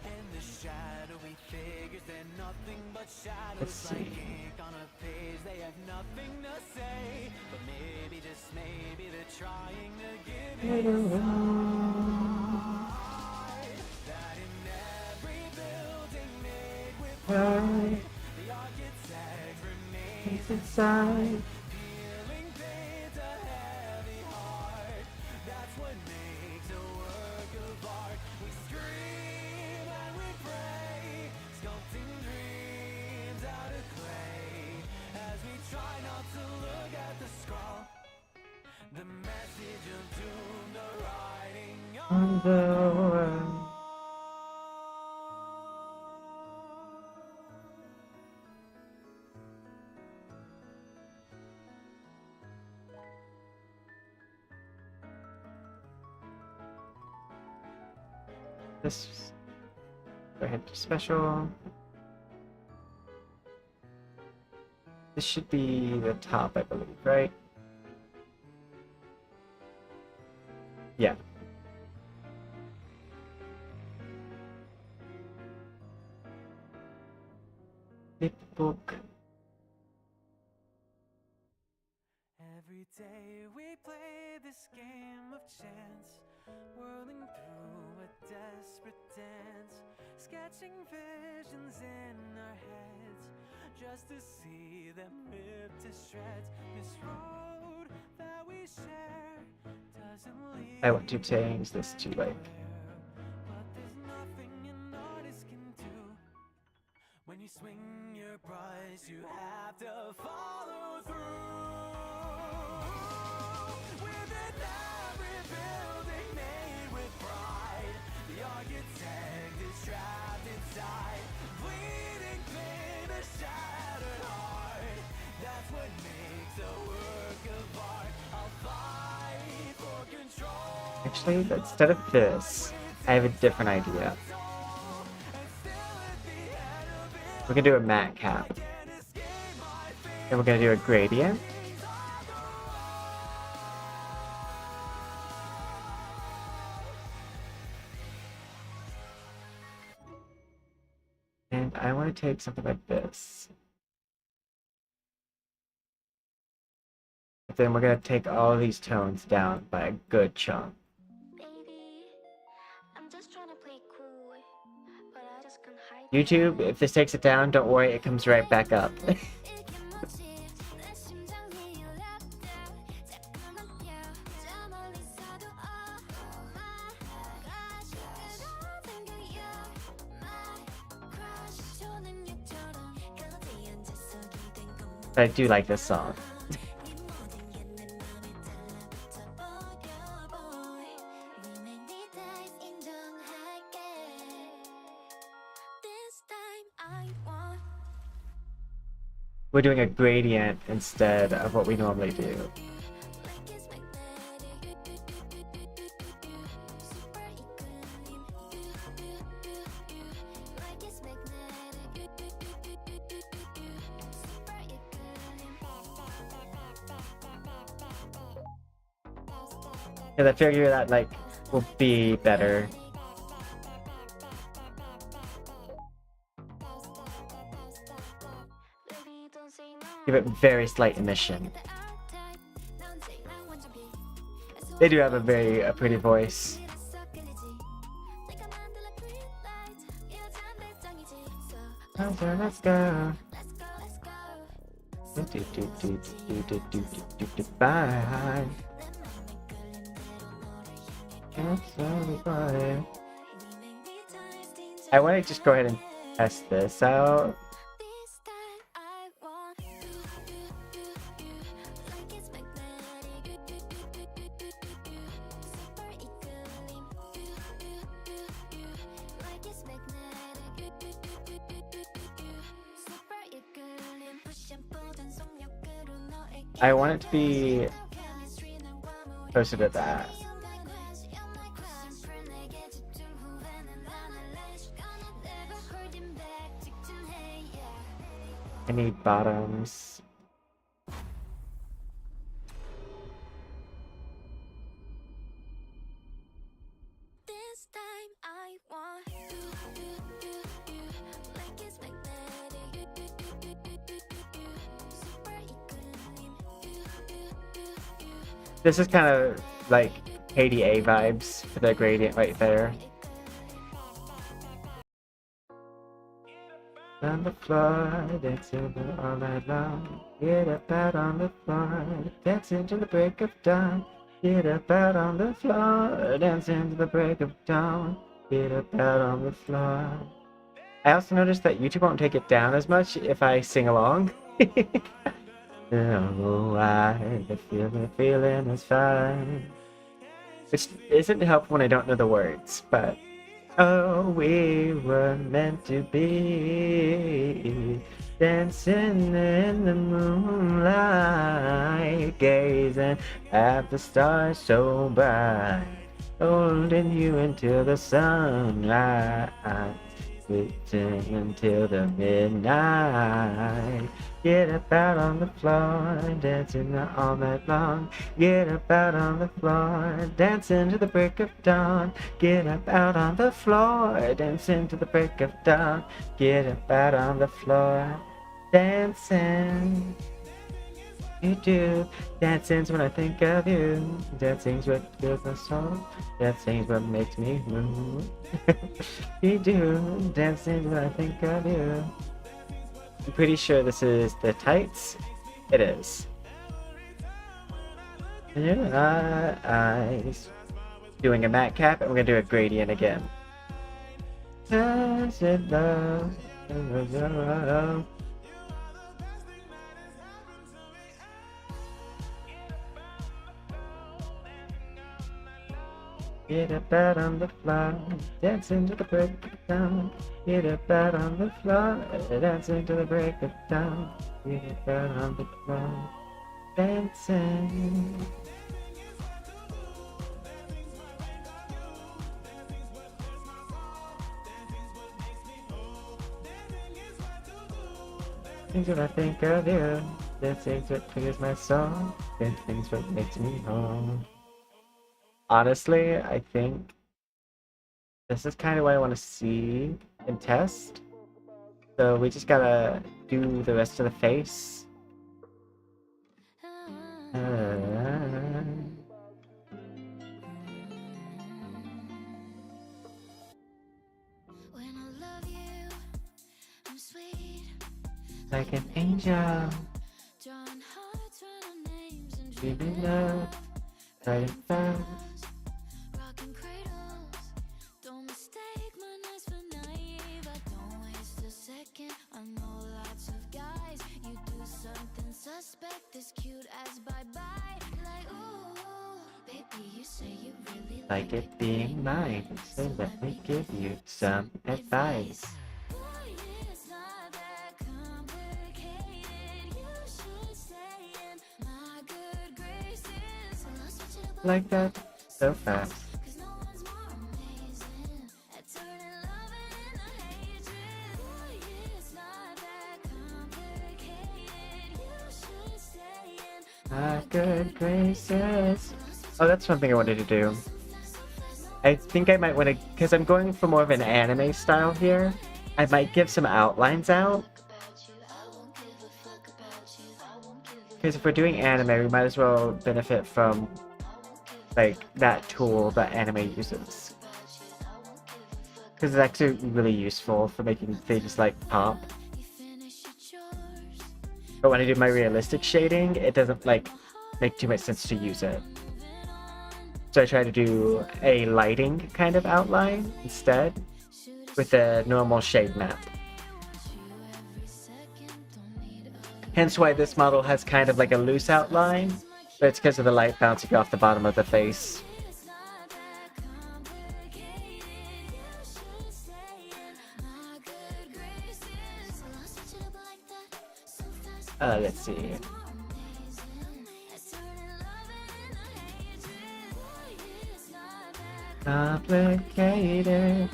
And the shadowy figures, they're nothing but shadows like ink on a page. They have nothing to say, but maybe, just maybe, they're trying to give it a sign. That in every building made with pride, the architect remains inside. peeling paint a heavy heart. That's what makes a work of art. We scream and we pray, sculpting dreams out of clay. As we try not to look at the scroll, the message of doom, the writing On the world. This go ahead to special. This should be the top, I believe, right? Yeah. Book. Every day we play this game of chance, whirling through a desperate dance, sketching visions in our heads, just to see them ripped to shreds. This road that we share doesn't lead I want to change this to like but there's nothing an artist can do. When you swing your brush, you have to follow through. Within every building made with pride, the architect is trapped inside, bleeding pain, a shattered heart. That's what makes a work of art. I'll fight for control. actually instead of this, I have a different idea. We're gonna do a matte cap. And we're gonna do a gradient. want to take something like this. But then we're going to take all these tones down by a good chunk. YouTube, if this takes it down, don't worry, it comes right back up. I do like this song. We're doing a gradient instead of what we normally do. Because I figure that, like, will be better. Give it very slight emission. They do have a very pretty voice. Let's go. Bye. I want to just go ahead and test this out. I want it to be closer to that. I need bottoms. This is kind of like KDA vibes for the gradient right there. On the floor, dancing all night long. Get up out on the floor, dancing to the break of dawn. Get up out on the floor, dancing to the break of dawn. Get up out on the floor. I also noticed that YouTube won't take it down as much if I sing along. Oh, the feeling is fine. Which isn't helpful when I don't know the words, but oh, we were meant to be dancing in the moonlight, gazing at the stars so bright, holding you until the sunrise, waiting until the midnight. Get up out on the floor, dancing all night long. Get up out on the floor, dancing to the break of dawn. Get up out on the floor, dancing to the break of dawn. Get up out on the floor, dancing. You do. Dancing's when I think of you. Dancing's what fills my soul. Dancing's what makes me move. You do. Dancing's when I think of you. I'm pretty sure this is the tights. It is. Yeah, eyes. Doing a matte cap, and we're gonna do a gradient again. Does it love? Get up out on the floor, dancing to the break of dawn. Get up out on the floor, dancing to the break of dawn. Get up out on the floor, dancing. Things what I think of you, dancing's what triggers my soul, dancing's what makes me whole. Honestly, I think this is kind of what I want to see and test. So we just gotta do the rest of the face. Like an angel. Giving love. Right and fast. Like it being mine, so let me give you some advice. Like that, so fast. My good graces. Oh, that's one thing I wanted to do. I think I might want to, because I'm going for more of an anime style here, I might give some outlines out. Because if we're doing anime, we might as well benefit from, like, that tool that anime uses. Because it's actually really useful for making things, like, pop. But when I do my realistic shading, it doesn't, like, make too much sense to use it. So I try to do a lighting kind of outline instead with a normal shade map. Hence why this model has kind of like a loose outline, but it's because of the light bouncing off the bottom of the face. Let's see. Complicated.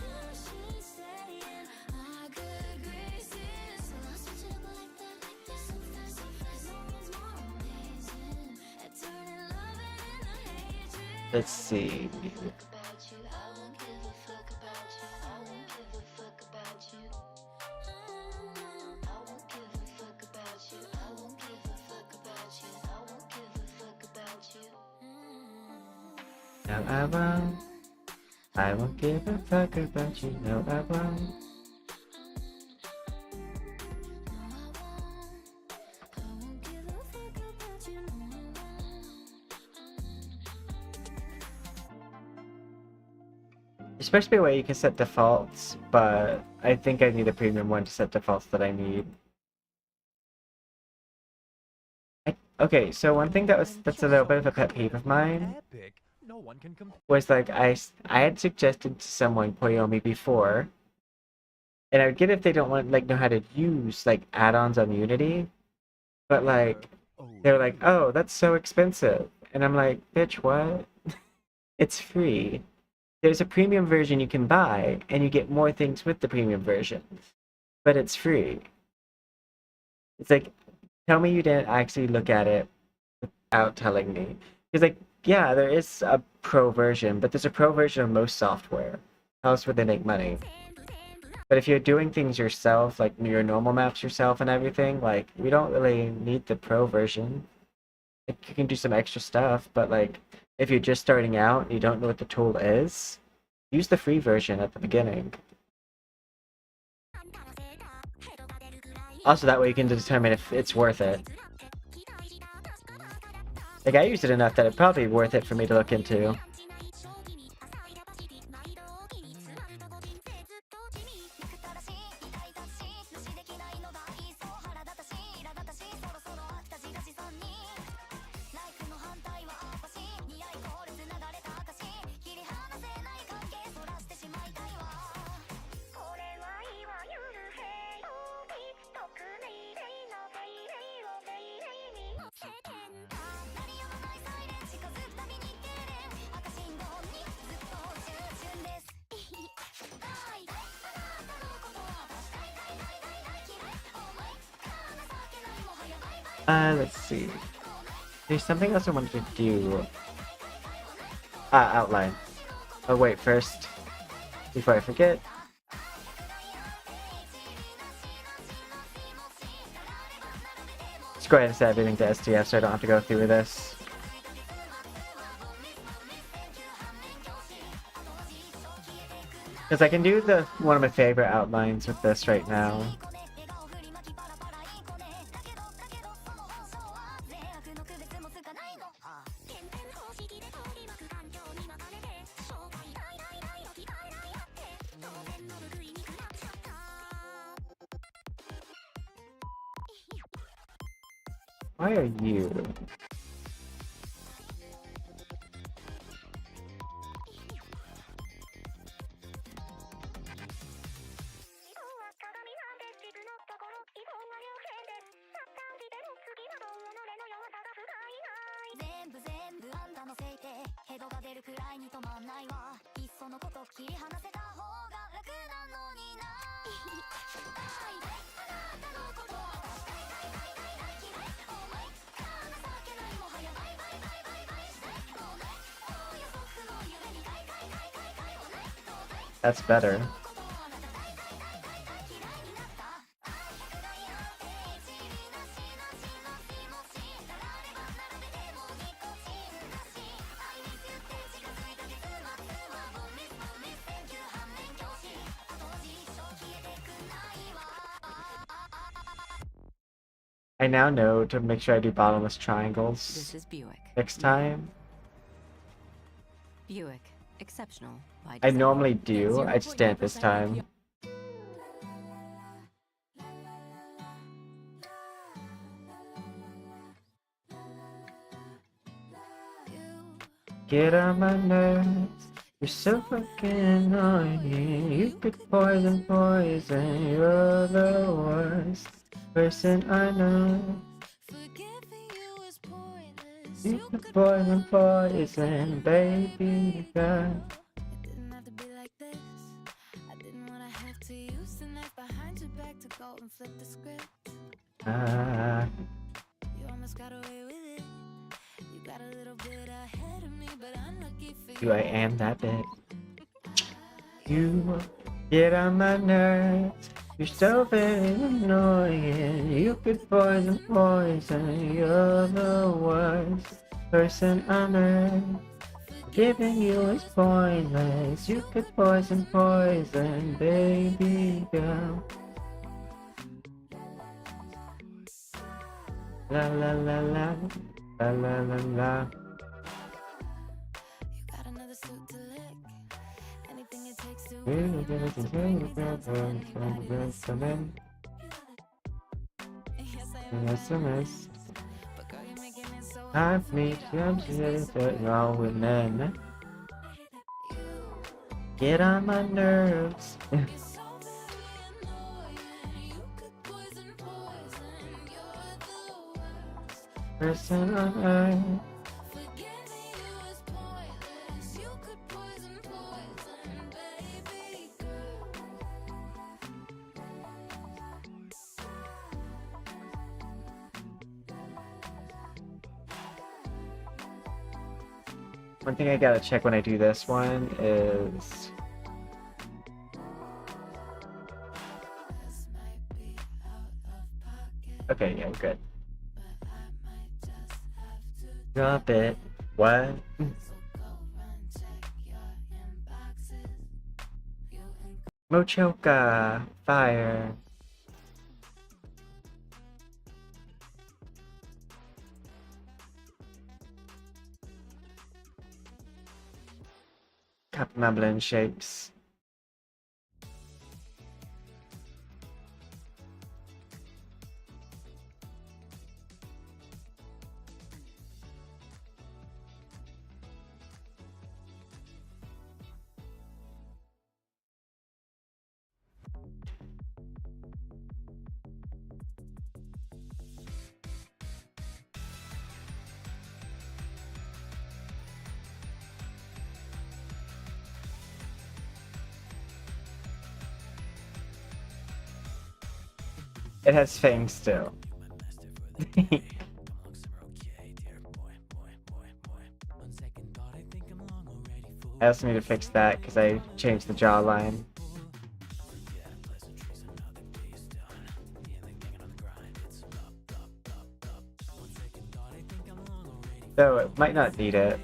Let's see. No, I won't. I won't give a fuck about you. No, I won't. There's supposed to be a way you can set defaults, but I think I need a premium one to set defaults that I need. Okay, so one thing that's a little bit of a pet peeve of mine was like I had suggested to someone Poyomi before, and I would get if they don't want know how to use like add-ons on Unity, but like they're like, oh, that's so expensive, and I'm like, bitch, what? It's free. There's a premium version you can buy, and you get more things with the premium version, but it's free. It's like, tell me you didn't actually look at it without telling me. Because, like, yeah, there is a pro version, but there's a pro version of most software. How else would they make money? But if you're doing things yourself, like your normal maps yourself and everything, like, we don't really need the pro version. Like, you can do some extra stuff, but, like, if you're just starting out and you don't know what the tool is, use the free version at the beginning. Also, that way you can determine if it's worth it. Like, I used it enough that it's probably worth it for me to look into. Let's see. There's something else I wanted to do. Outline. Oh wait, first, before I forget. Let's go ahead and set everything to STF so I don't have to go through this. Because I can do one of my favorite outlines with this right now. Why are you? That's better. I now know to make sure I do bottomless triangles. This is Buick. Next time. Buick. Exceptional. By I design. normally do, I just didn't this time. Get on my nerves, you're so fucking annoying. You could poison, you're the worst person I know. You could poison, baby girl. I am that bitch. You get on my nerves. You're so very annoying. You could poison, you're the worst person on earth. Giving you is pointless. You could poison, baby girl. La la la la, la la la la. SMS. I've made no women. Get on my nerves. Person on earth. One thing I gotta check when I do this one is okay, yeah, good. Drop it. What? Mochoka fire. Cup my blend shapes. It has fangs still. I also need to fix that because I changed the jawline. Though it might not need it.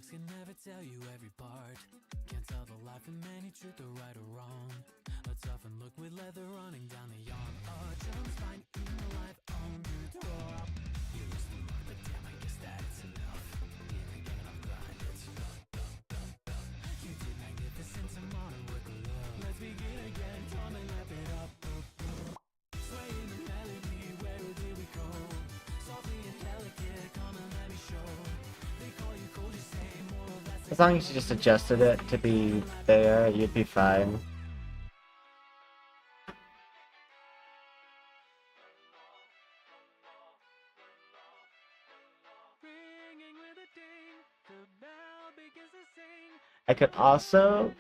Can never tell you every part. Can't tell the life from any truth or right or wrong. A toughened look with leather running down the arm. Germs fine in life on your door. You lose the mark, but damn, I guess that's enough. You ain't getting enough grind, it's you did magnificent to modern work of love. Let's begin again, come and wrap it up. Sway in the melody, where did we go? Softly and delicate, come and let me show. They call you cold, you say more of that. As long as you just adjusted it to be there, you'd be fine. I could also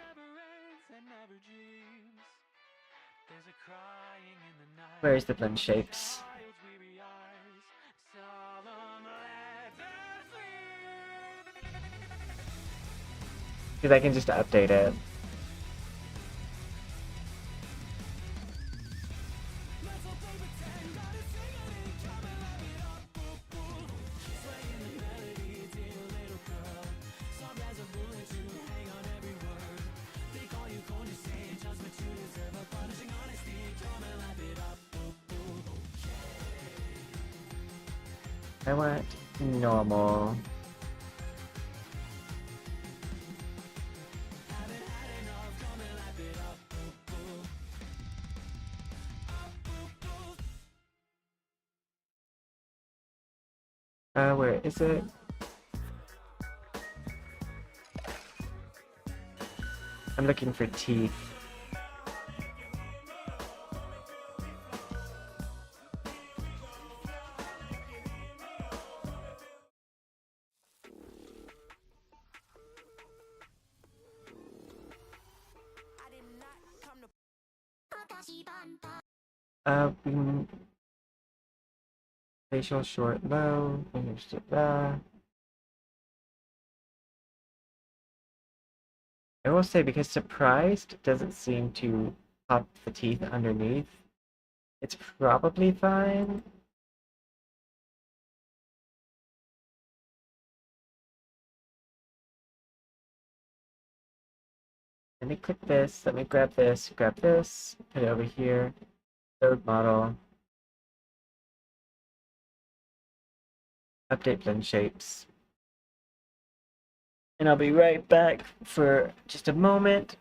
where's the blend shapes? Because I can just update it. I want normal. Where is it? I'm looking for teeth. Facial short low. Understood that. I will say, because surprised doesn't seem to pop the teeth underneath, it's probably fine. Let me click this, let me grab this, put it over here. Third model. Update blend shapes. And I'll be right back for just a moment.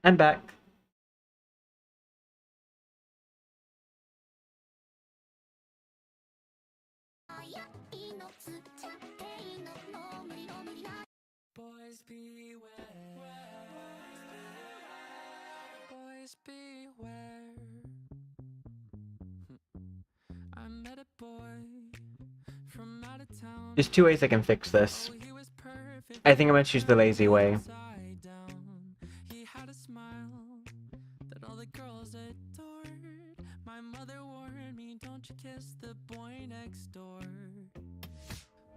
I'm back. Boys beware. I met a boy from out of town. There's two ways I can fix this. I think I'm gonna choose the lazy way. He had a smile that all the girls adored. My mother warned me, don't you kiss the boy next door.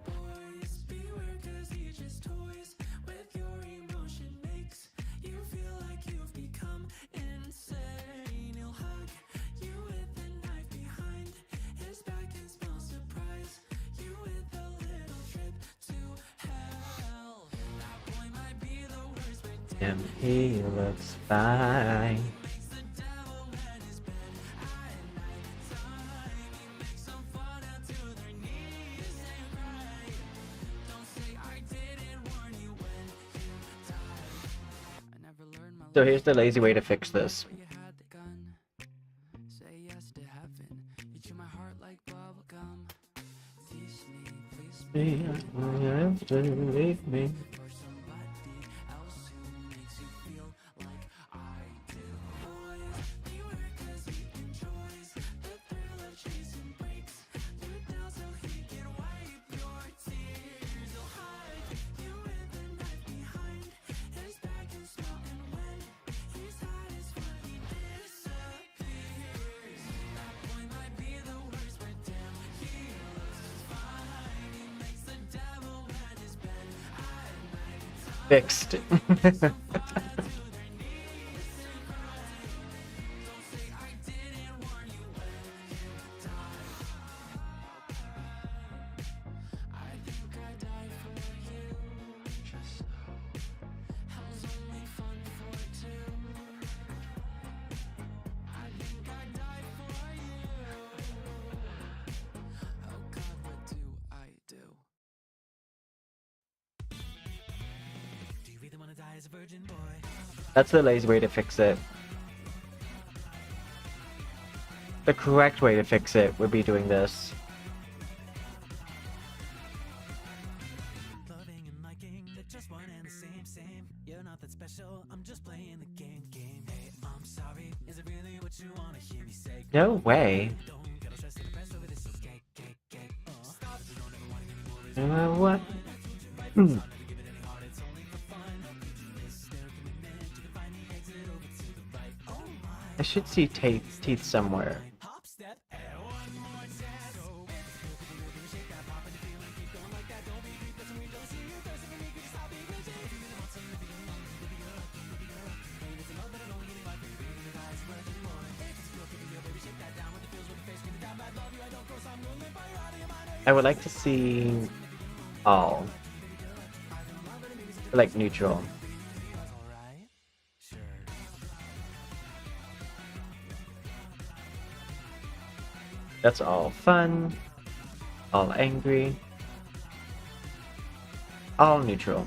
Boys beware, cause he just toys with your emotion, makes you feel like you've become insane. He'll hug you with a knife behind his back and spell surprise you with a little trip to hell. That boy might be the worst, but And he looks fine. So here's the lazy way to fix this. say yes to heaven. You chew my heart like bubble gum. Tease me, please me. You have to leave me. For somebody else who makes you feel like I do. Boys, beware, cause he enjoys the thrill of chasing breaks you down so he can wipe your tears. He'll hide you with a knife behind his back and smell, and when he's had his fun, he disappears. That boy might be the worst, but damn, he looks fine. He makes the devil wet his bed at night. Fixed. That's the lazy way to fix it. The correct way to fix it would be doing this. Loving and liking, they're just one and the same. You're not that special, I'm just playing the game. Hey, I'm sorry, is it really what you wanna hear me say? No way. Don't gotta stress the press over this is cake. Stop, you don't ever wanna give me more You know what? Hmm. I should see teeth somewhere. I would like to see all. Like neutral. That's all fun, all angry, all neutral.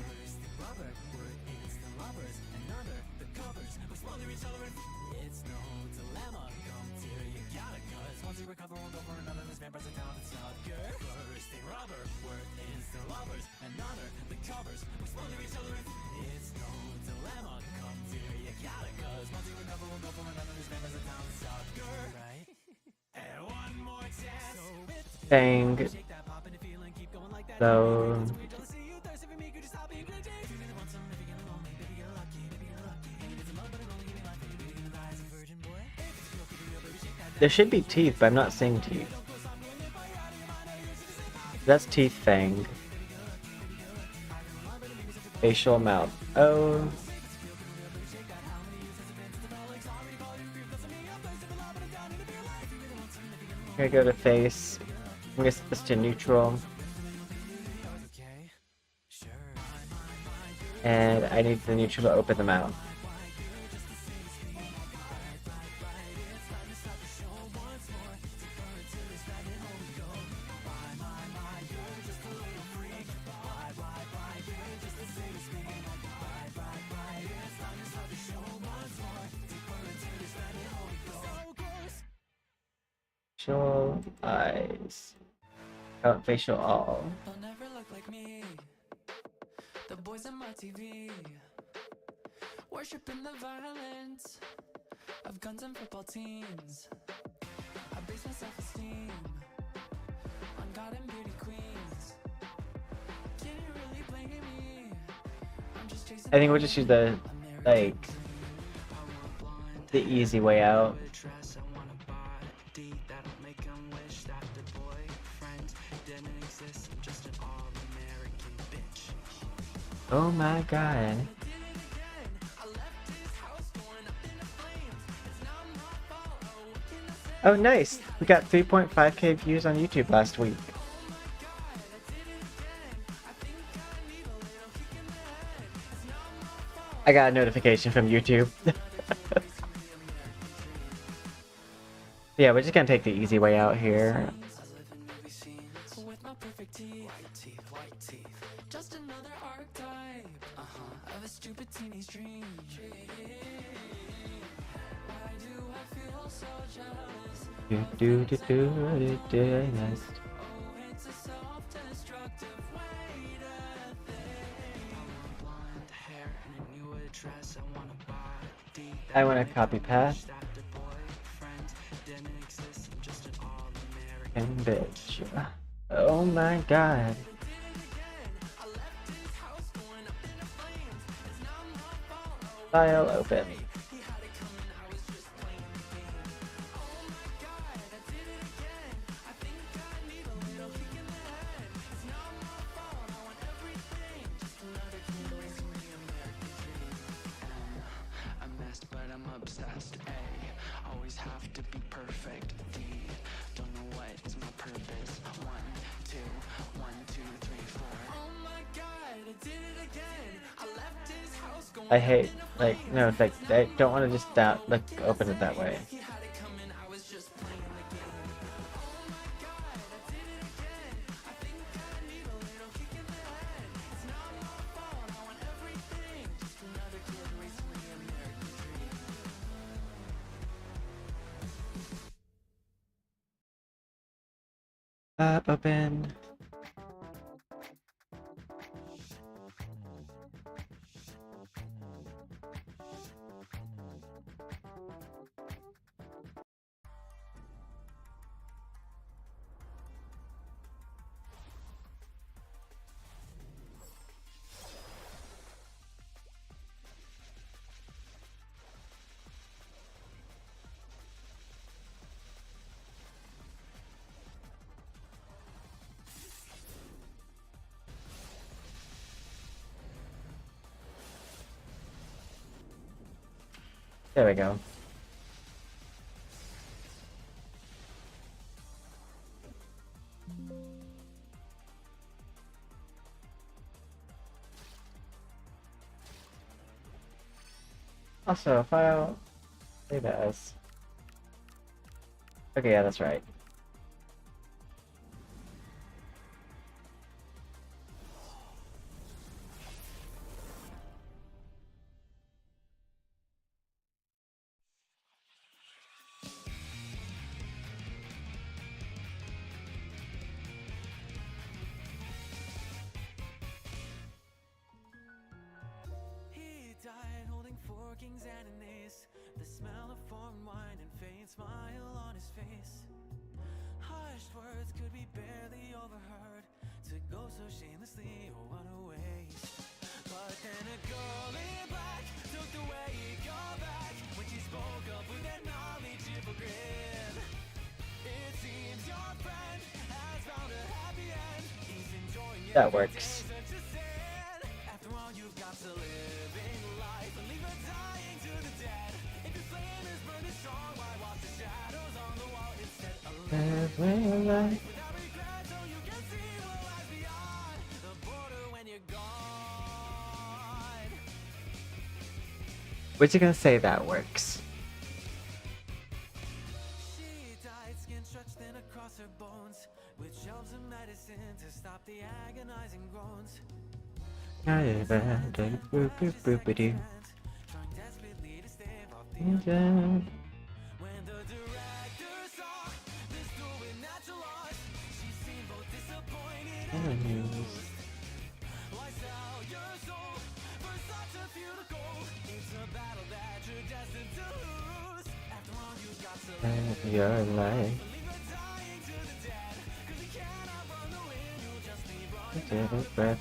Bang. So there should be teeth, but I'm not seeing teeth. That's teeth fang. Facial mouth. Oh. Here I go to face. I'm gonna set this to neutral. And I need the neutral to open the mouth. Facial eyes. Oh, facial all. boys on my TV, worshiping the violence of guns and football teams. I base my self-esteem on God and beauty queens. Can't really blame me. I'm just chasing. I think we'll just use the the easy way out. Oh my god. Oh nice! We got 3.5k views on YouTube last week. I got a notification from YouTube. Yeah, we're just gonna take the easy way out here. Just another archetype of a stupid teenage dream. Why do I feel so jealous? Nice. Oh, it's a self-destructive way to think. Blonde hair and a new address. I want a body. I want a copy path. And bitch. Oh my god. File open. I'm messed, but I'm obsessed. A, always have to be perfect. D, don't know what's my purpose. 1, 2, 1, 2, 3, 4. Oh my god, I did it again. I left his house going. I hate, like, no, like, I don't want to just open it that way. He had it coming, I was just playing the game. Oh my god, I did it again. I think I need a little kick in the head. It's not my fault, I want everything. Just another kid racing the American dream. Open. There we go. Also, file, save as. Okay, yeah, that's right. He died holding 4 kings and an ace. The smell of foreign wine and faint smile on his face. Hushed words could be barely overheard. To go so shamelessly, oh what a waste. But then a girl in black took the way he got back. When she spoke up with that knowledgeable grin. It seems your friend has found a happy end. He's enjoying That works. After all, you've got to live in life and leave her dying to the dead. If your flame is burning strong, why watch the shadows on the wall instead of living without regret, so you can see what lies beyond the border when you're gone. What's you gonna say that works? She died, skin stretched thin across her bones, with shelves of medicine to stop the agonizing groans. Trying desperately to stave off the the when the director saw this duel with natural loss, she seemed both disappointed and amused. Why sell your soul Your life. Take a breath.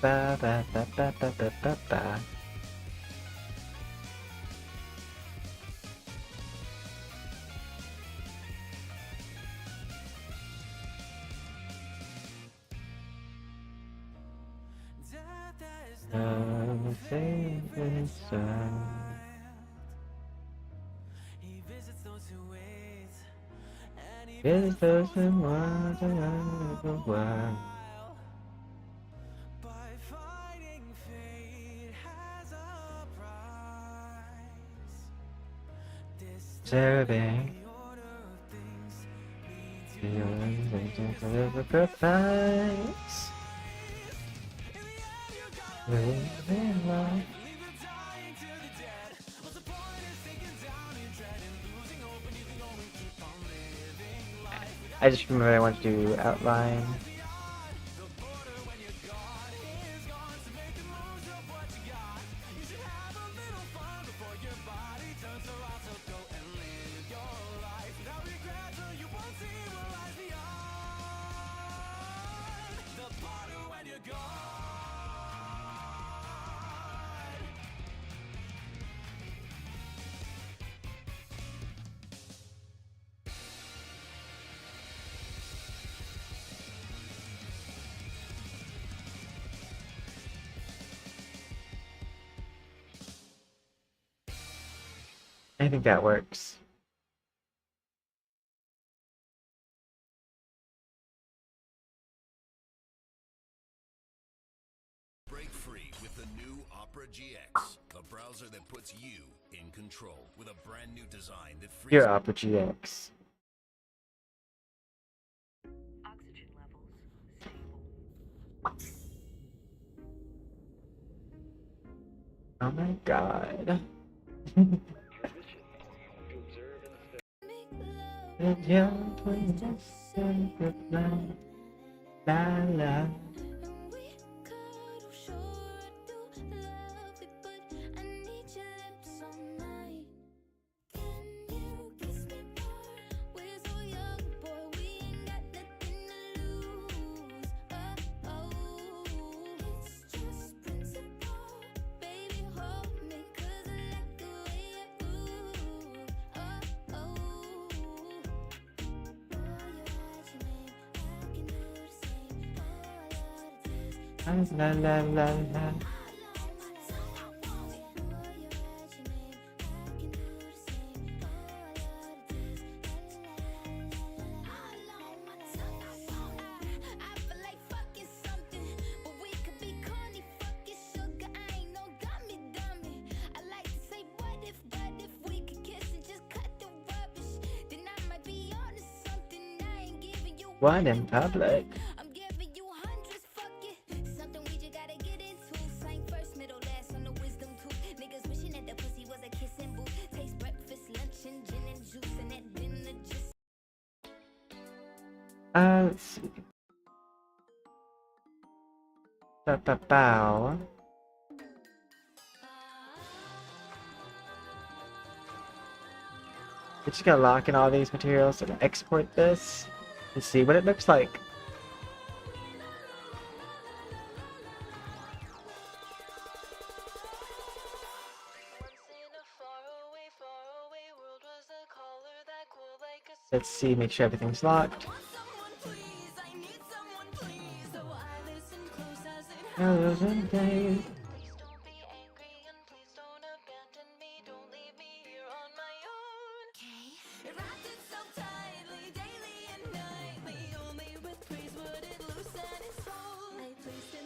Ba ba ba ba ba ba ba ba. It doesn't want to ever why. Serving. Sacrifice. Living life. I just remember I want to do outline. I think that works. Break free with the new Opera GX, the browser that puts you in control with a brand new design that frees Your Opera GX. Oxygen levels stable. Oh my god. La la. La la la la. What in public? Let's see. Bow. We're just gonna lock in all these materials and export this and see what it looks like. Let's see, make sure everything's locked.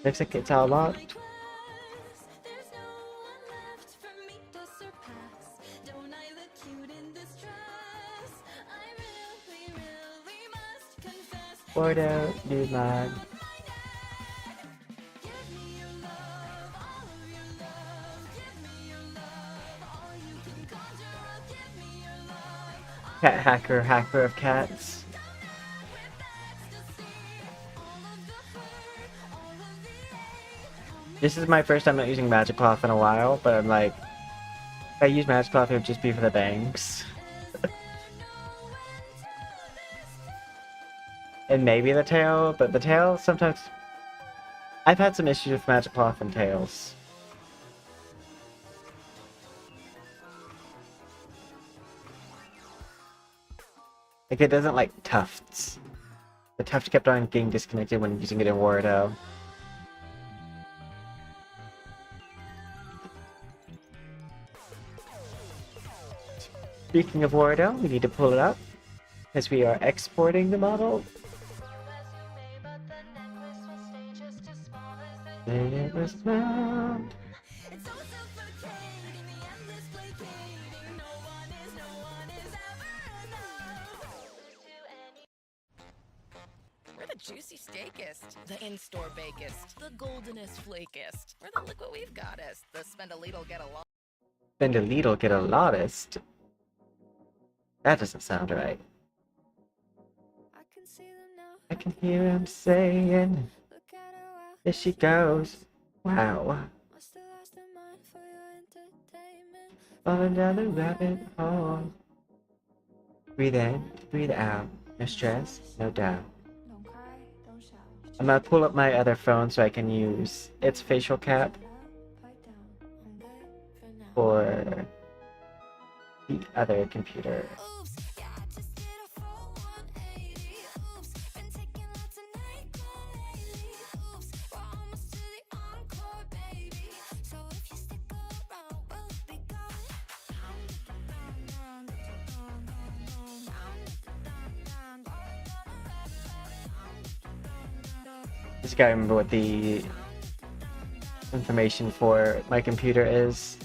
Looks like it's all locked. Board out, new line. Cat hacker, hacker of cats. This is my first time not using magic cloth in a while, but I'm like, if I use magic cloth, it would just be for the bangs. And maybe the tail, but the tail sometimes... I've had some issues with magic cloth and tails. Like, it doesn't like tufts. The tuft kept on getting disconnected when using it in Wardo. Speaking of Wardo, we need to pull it up, as we are exporting the model. It was found. We're the juicy steakest, the in-store bakest, the goldenest flakest. We're the look what we've got us, the spend a leet'll get a lot. Spend a leet'll get a lottest. That doesn't sound right. I can hear him saying, there she goes. Wow. Falling down the rabbit hole. Breathe in, breathe out. No stress, no doubt. I'm gonna pull up my other phone so I can use its facial cap for the other computer. Just gotta remember what the information for my computer is.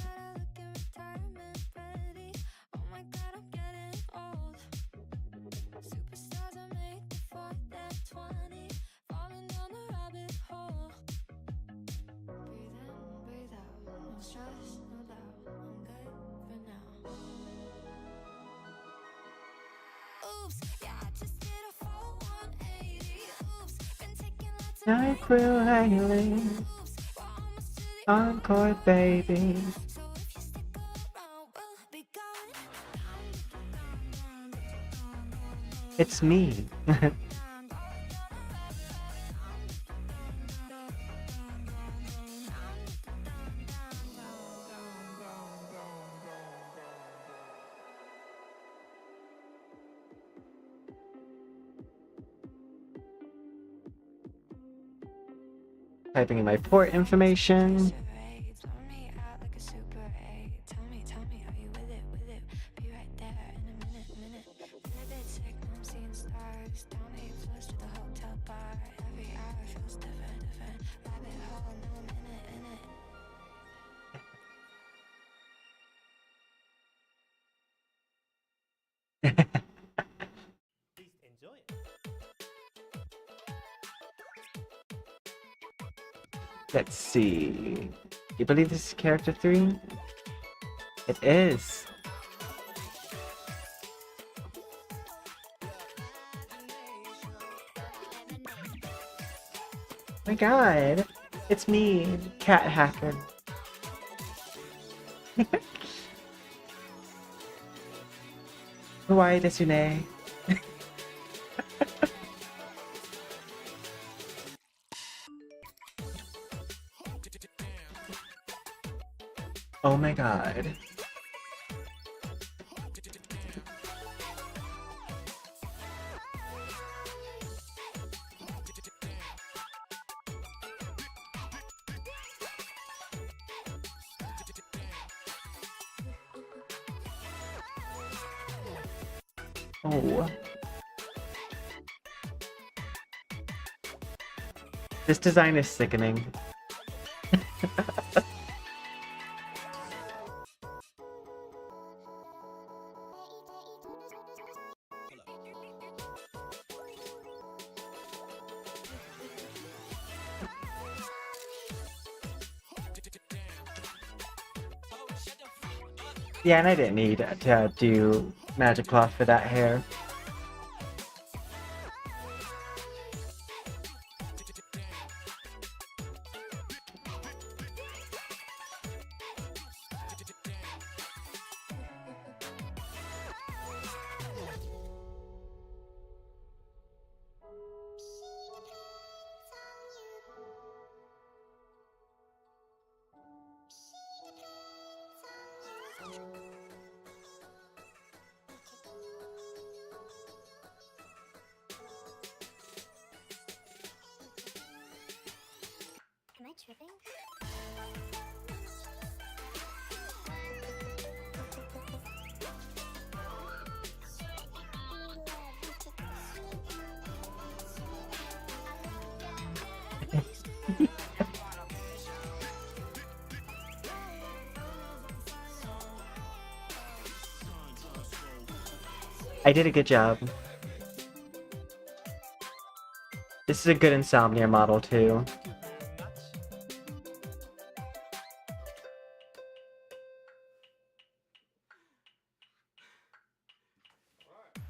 Nyquil Island, encore baby. It's me. Typing in my port information. Let's see. You believe this is character 3? It is. My god. It's me, cat hacker. Kawaii desune. Oh my god. Oh. This design is sickening. Yeah, and I didn't need to do magic cloth for that hair. Am I tripping? I did a good job. This is a good insomnia model too.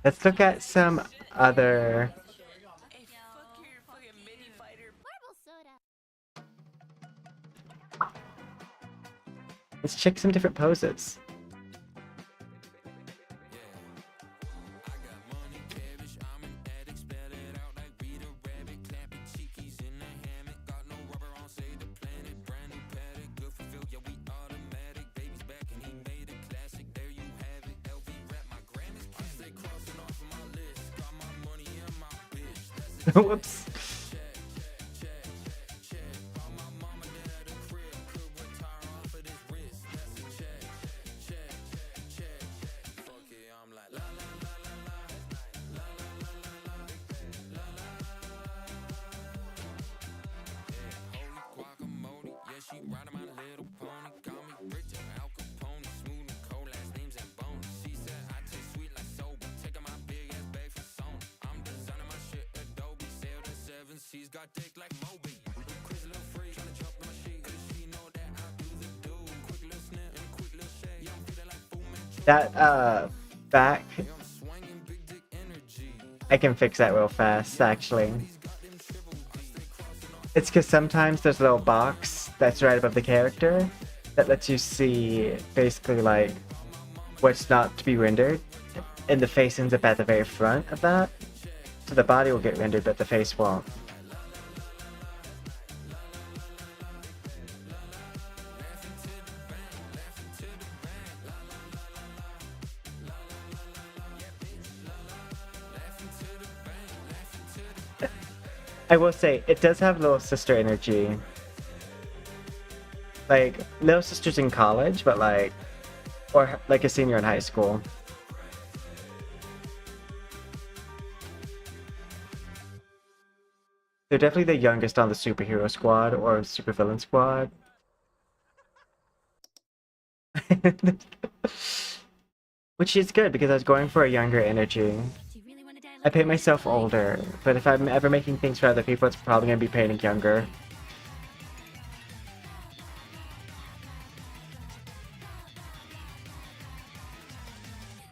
Let's look at some other... Let's check some different poses. Whoops. That, back... I can fix that real fast, actually. It's because sometimes there's a little box that's right above the character that lets you see, basically, like, what's not to be rendered. And the face ends up at the very front of that. So the body will get rendered, but the face won't. I will say, it does have little sister energy. Like, little sister's in college, but like, or like a senior in high school. They're definitely the youngest on the superhero squad or supervillain squad. Which is good because I was going for a younger energy. I paint myself older, but if I'm ever making things for other people, it's probably going to be painting younger.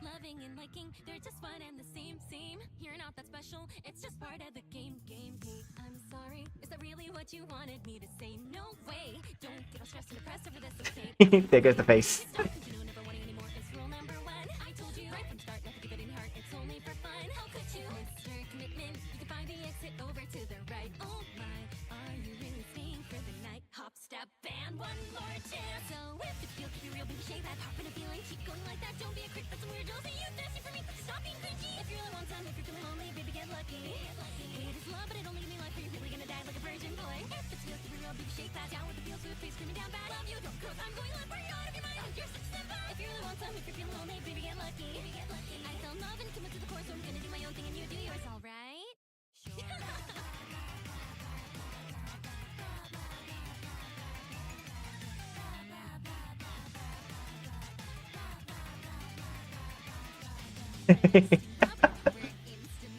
Loving and liking, they're just one and the same. You're not that special, it's just part of the game. Hey, I'm sorry, is that really what you wanted me to say? No way, don't get all stressed and depressed over this, okay? There goes the face.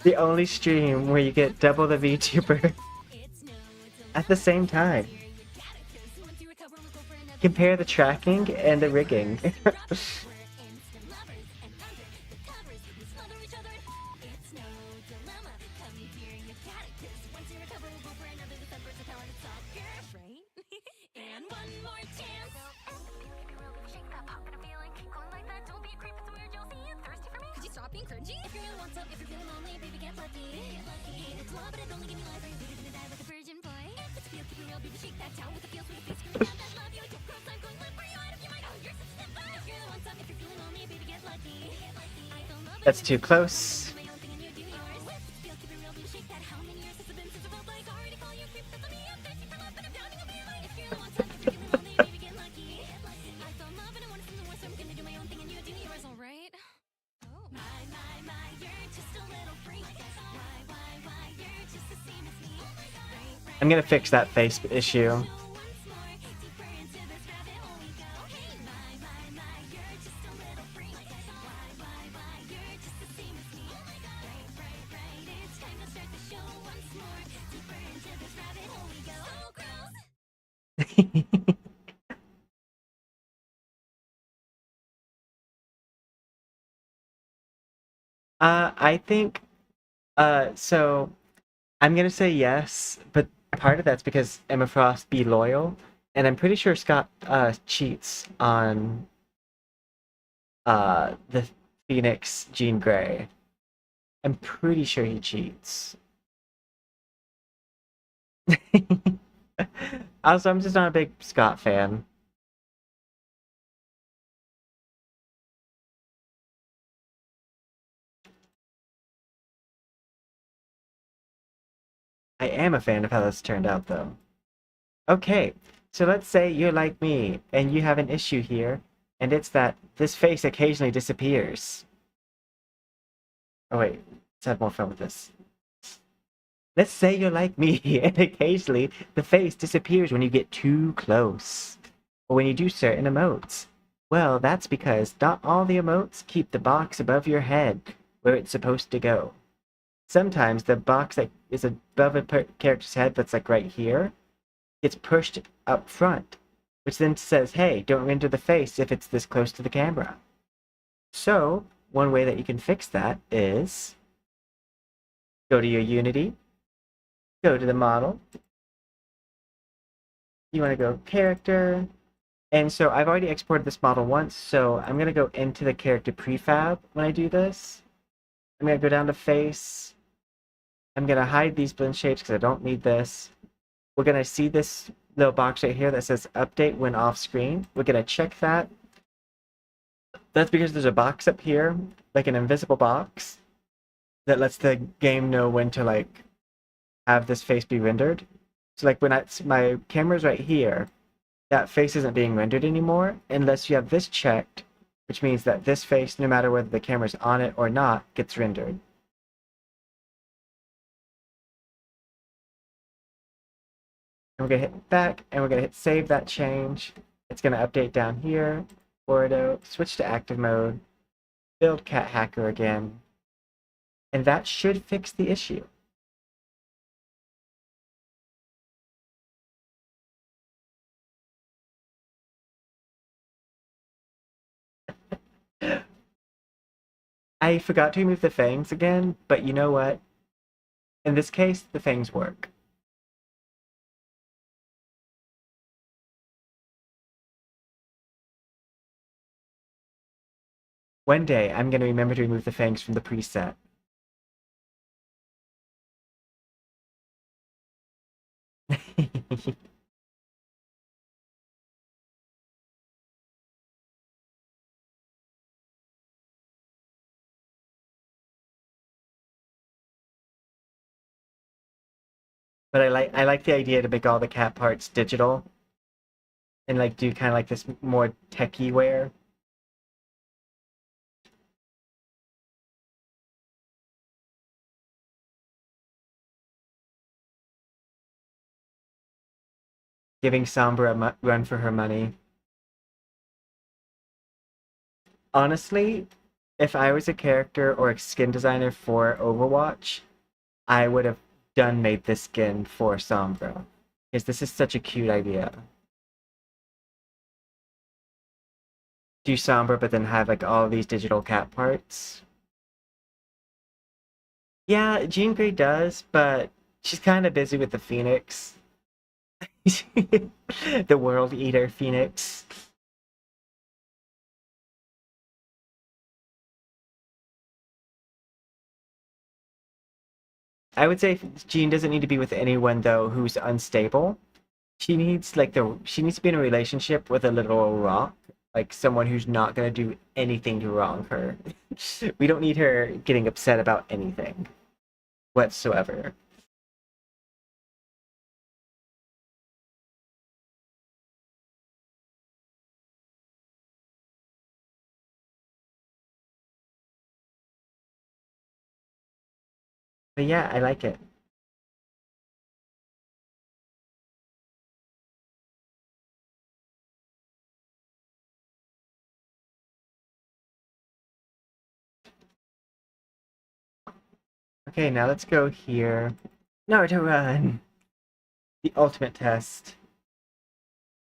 The only stream where you get double the VTuber at the same time. Compare the tracking and the rigging. Once you recover, we'll go for another. The sunburst of power to soccer, right? And one more chance. Shake that pop in a feeling. Keep going like that. Don't be a creep. It's weird. You'll see it. Thirsty for me. Could you stop being cringy? If you really want some, if you're feeling lonely, baby, get lucky. Get lucky. It's love, but it only give me life. Are you ready to die like a virgin boy? If it's feel, keep it real, baby. Shake that towel with the feels, with the face. Scream out that love you. Don't cross. I'm going live for you. Out of your mind. Oh, you're such a simple. If you really want some, if you're feeling lonely, baby, get lucky. Get lucky. I feel love. That's too close. I'm gonna fix that face issue. I think, so I'm gonna say yes, but part of that's because Emma Frost be loyal, and I'm pretty sure Scott cheats on the Phoenix Jean Grey. I'm pretty sure he cheats. Also, I'm just not a big Scott fan. I am a fan of how this turned out, though. Okay, so let's say you're like me, and you have an issue here, and it's that this face occasionally disappears. Oh wait, let's have more fun with this. Let's say you're like me, and occasionally the face disappears when you get too close, or when you do certain emotes. Well, that's because not all the emotes keep the box above your head, where it's supposed to go. Sometimes the box that is above a character's head, that's like right here, gets pushed up front, which then says, hey, don't render the face if it's this close to the camera. So, one way that you can fix that is go to your Unity, go to the model, you want to go character, and so I've already exported this model once, so I'm going to go into the character prefab when I do this. I'm going to go down to face. I'm going to hide these blend shapes because I don't need this. We're going to see this little box right here that says update when off screen. We're going to check that. That's because there's a box up here, like an invisible box, that lets the game know when to like have this face be rendered. So like when my camera's right here, that face isn't being rendered anymore unless you have this checked, which means that this face, no matter whether the camera's on it or not, gets rendered. And we're going to hit back, and we're going to hit save that change. It's going to update down here. Ordo, switch to active mode, build cat hacker again, and that should fix the issue. I forgot to remove the fangs again, but you know what? In this case, the fangs work. One day, I'm going to remember to remove the fangs from the preset. But I like the idea to make all the cat parts digital and like do kind of like this more techie wear. Giving Sombra a run for her money. Honestly, if I was a character or a skin designer for Overwatch, I would have made this skin for Sombra, because this is such a cute idea. Do Sombra, but then have like all these digital cat parts. Yeah, Jean Grey does, but She's kind of busy with the Phoenix. The World Eater Phoenix. I would say Jean doesn't need to be with anyone though who's unstable. She needs she needs to be in a relationship with a literal rock, like someone who's not gonna do anything to wrong her. We don't need her getting upset about anything whatsoever. But yeah, I like it. Okay, now let's go here. Nowhere to run. The ultimate test.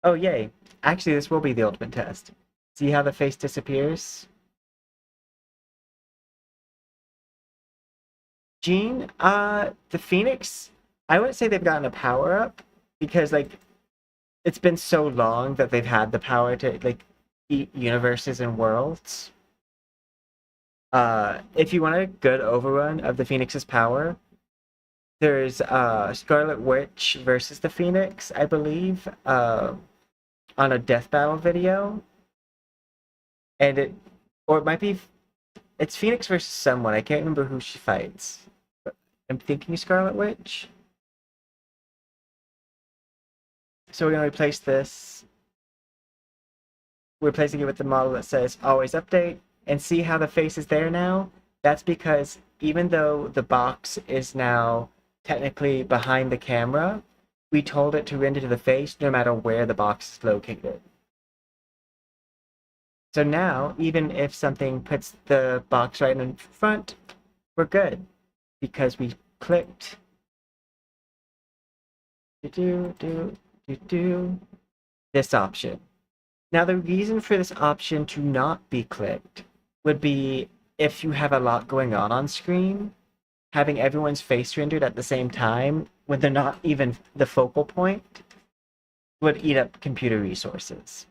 Oh, yay. Actually, this will be the ultimate test. See how the face disappears? Jean, the Phoenix, I wouldn't say they've gotten a power up because, like, it's been so long that they've had the power to, like, eat universes and worlds. If you want a good overrun of the Phoenix's power, there's Scarlet Witch versus the Phoenix, I believe, on a death battle video. And or it might be, it's Phoenix versus someone. I can't remember who she fights. But I'm thinking Scarlet Witch. So we're going to replace this. We're replacing it with the model that says always update. And see how the face is there now? That's because even though the box is now technically behind the camera, we told it to render to the face no matter where the box is located. So now, even if something puts the box right in front, we're good. Because we clicked this option. Now the reason for this option to not be clicked would be if you have a lot going on screen, having everyone's face rendered at the same time when they're not even the focal point would eat up computer resources.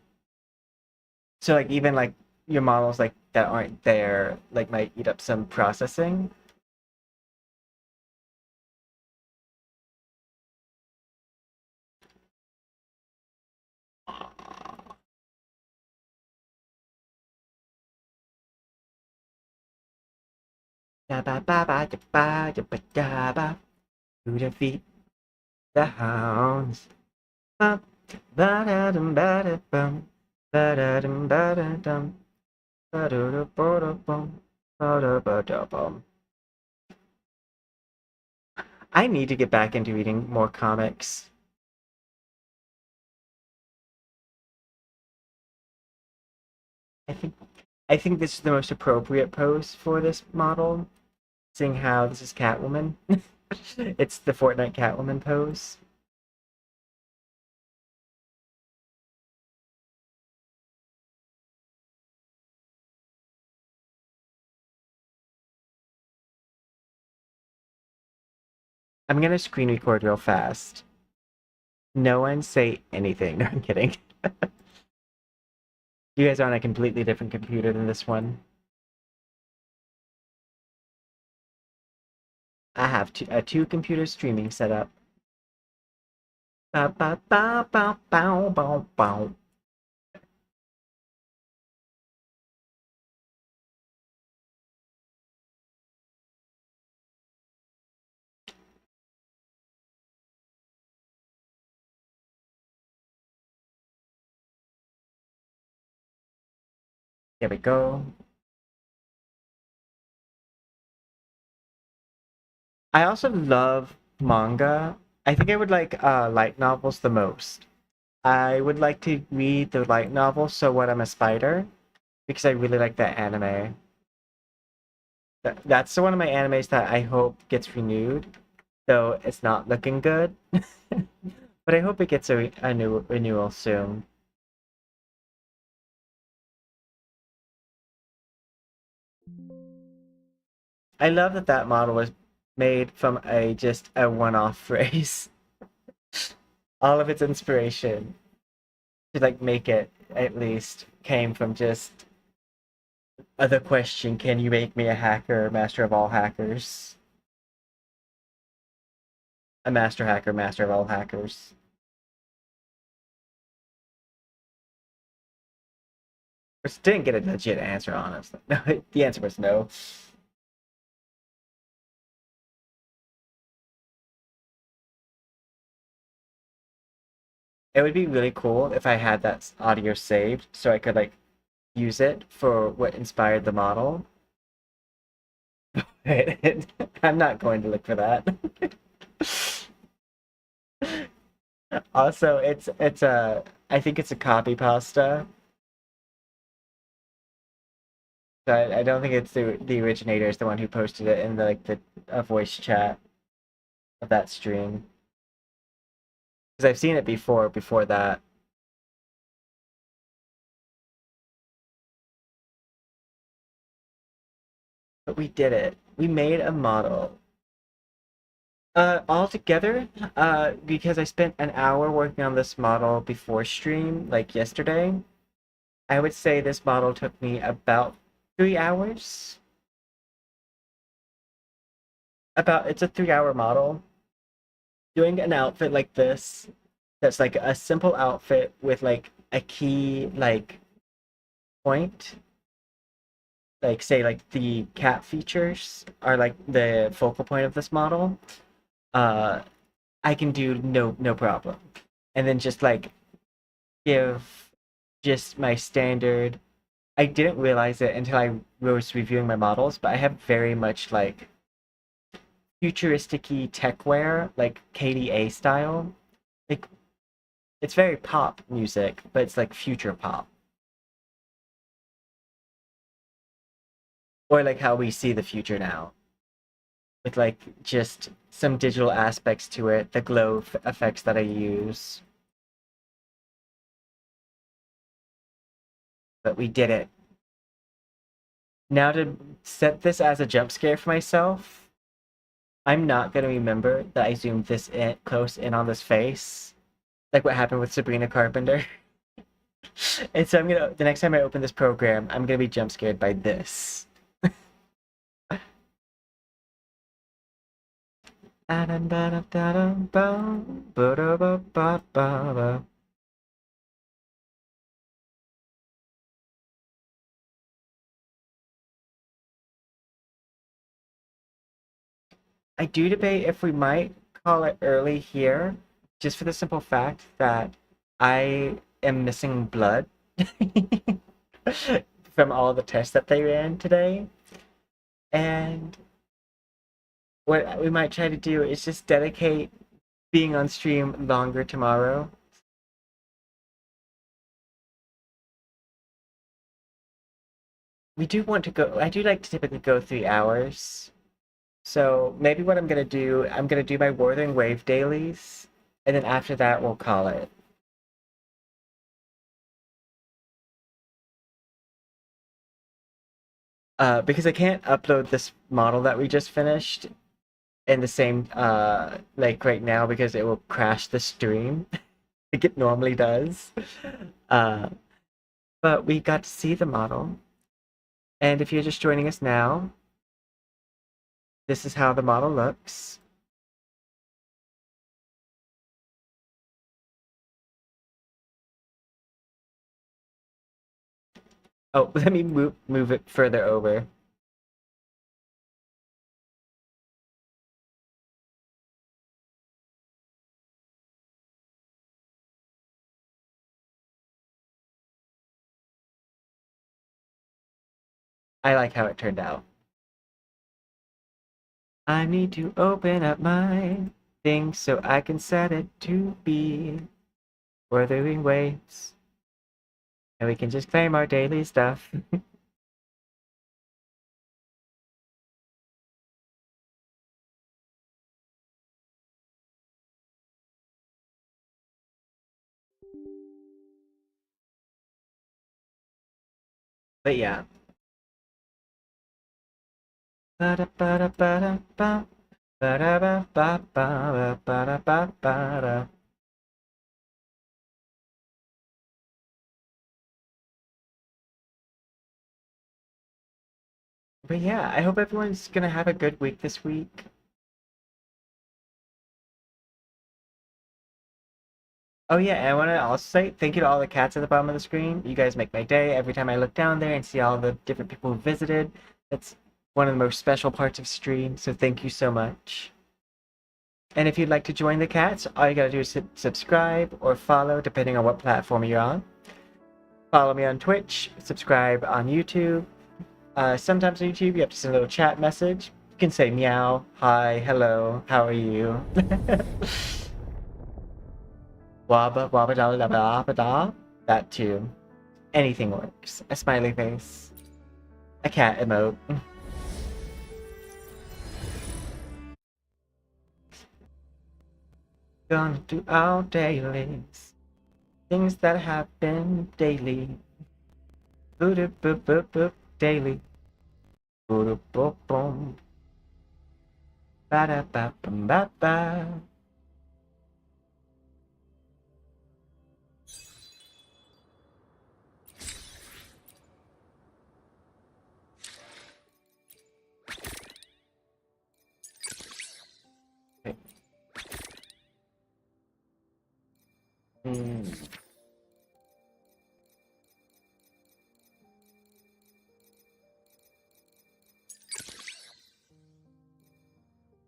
So like even like your models like that aren't there like might eat up some processing. To defeat the hounds. Ba-da-dum, ba-da-bum, ba-da-dum, ba-da-dum, ba-da-da-ba-da-bum, ba-da-ba-da-bum. I need to get back into reading more comics. I think this is the most appropriate pose for this model, seeing how this is Catwoman. It's the Fortnite Catwoman pose. I'm gonna screen record real fast. No one say anything. No, I'm kidding. You guys are on a completely different computer than this one. I have two computer streaming set up. Ba ba ba ba bow bow bow. There we go. I also love manga. I think I would like light novels the most. I would like to read the light novel, So What I'm a Spider, because I really like that anime. That's one of my animes that I hope gets renewed, though it's not looking good. But I hope it gets a new renewal soon. I love that model was made from just a one-off phrase. All of its inspiration to like make it at least came from just the question, can you make me a hacker, master of all hackers? A master hacker, master of all hackers. Which didn't get a legit answer, honestly. No, the answer was no. It would be really cool if I had that audio saved so I could like use it for what inspired the model. I'm not going to look for that. Also, it's a I think it's a copy pasta. So I don't think it's the originator is the one who posted it in the like the voice chat of that stream. Because I've seen it before that. But we did it. We made a model. All together, because I spent an hour working on this model before stream, like yesterday, I would say this model took me about 3 hours. It's a 3 hour model. Doing an outfit like this, that's like a simple outfit with like a key like point, like say like the cat features are like the focal point of this model. uh I can do no problem. And then just like give just my standard. I didn't realize it until I was reviewing my models, but I have very much like futuristic-y tech wear, like KDA style. Like it's very pop music, but it's like future pop. Or like how we see the future now. With like just some digital aspects to it, the glow effects that I use. But we did it. Now to set this as a jump scare for myself, I'm not going to remember that I zoomed this in close in on this face. Like what happened with Sabrina Carpenter. And so the next time I open this program, I'm gonna be jump scared by this. I do debate if we might call it early here, just for the simple fact that I am missing blood from all the tests that they ran today. And what we might try to do is just dedicate being on stream longer tomorrow. We do want to go, I do like to typically go 3 hours. So maybe what I'm going to do, I'm going to do my Wuthering Wave dailies, and then after that, we'll call it. Because I can't upload this model that we just finished in the same, like right now, because it will crash the stream, like it normally does. But we got to see the model. And if you're just joining us now, this is how the model looks. Oh, let me move it further over. I like how it turned out. I need to open up my thing so I can set it to be Wuthering Waves. And we can just claim our daily stuff. But yeah. Ba-da-ba-da-ba-da-ba. Ba-da-ba-ba-ba-ba-ba-ba-ba. But yeah, I hope everyone's gonna have a good week this week. Oh yeah, and I want to also say thank you to all the cats at the bottom of the screen. You guys make my day every time I look down there and see all the different people who visited. That's one of the most special parts of stream, so thank you so much. And if you'd like to join the cats, all you gotta do is subscribe or follow, depending on what platform you're on. Follow me on Twitch, subscribe on YouTube. Sometimes on YouTube, you have to send a little chat message. You can say meow, hi, hello, how are you? Wabba wabba da da da da da. That too. Anything works. A smiley face. A cat emote. Gonna do our dailies. Things that happen daily. Boop boop boop boop daily. Boop boop boom. Ba da ba bum ba ba.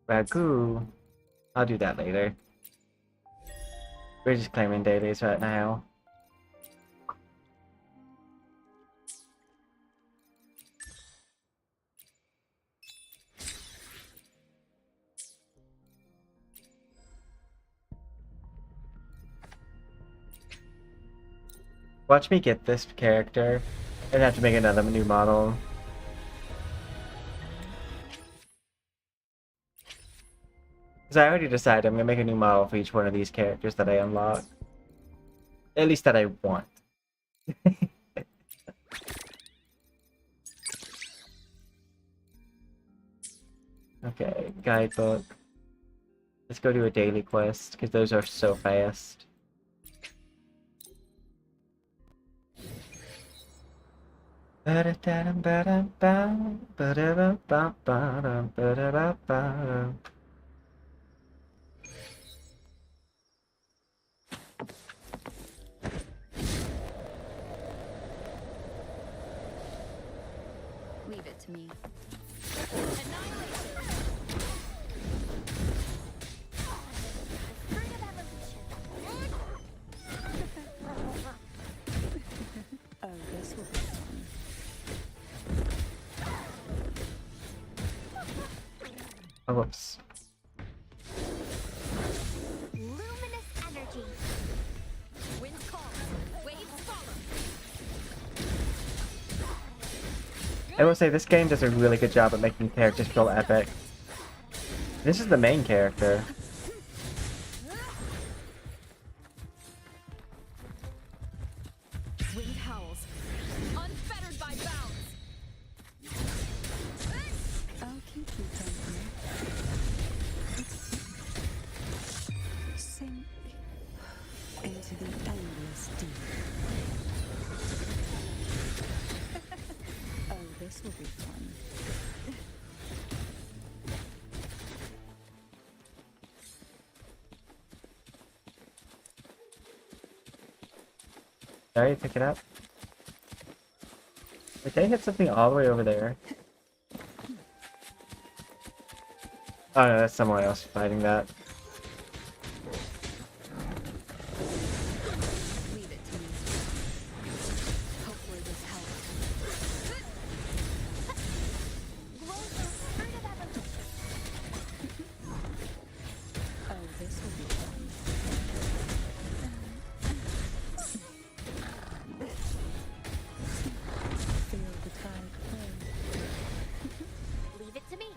Ragu. I'll do that later. We're just claiming dailies right now. Watch me get this character and have to make another new model. Because I already decided I'm going to make a new model for each one of these characters that I unlock. At least that I want. Okay, guidebook. Let's go do a daily quest, because those are so fast. Leave it to me. Oh, this will be fun. Oh, whoops. Luminous energy. Wind calls, waves follow. I will say this game does a really good job at making characters feel epic. This is the main character. Wind howls, unfettered by bounds. I'll keep you company. Sink into the endless deep. Oh, this will be fun. Sorry, pick it up. Did they hit something all the way over there? Oh no, that's someone else fighting that. Leave it to me. Hopefully this helps. Oh, this will be fun. Feel the tide flow. Leave it to me.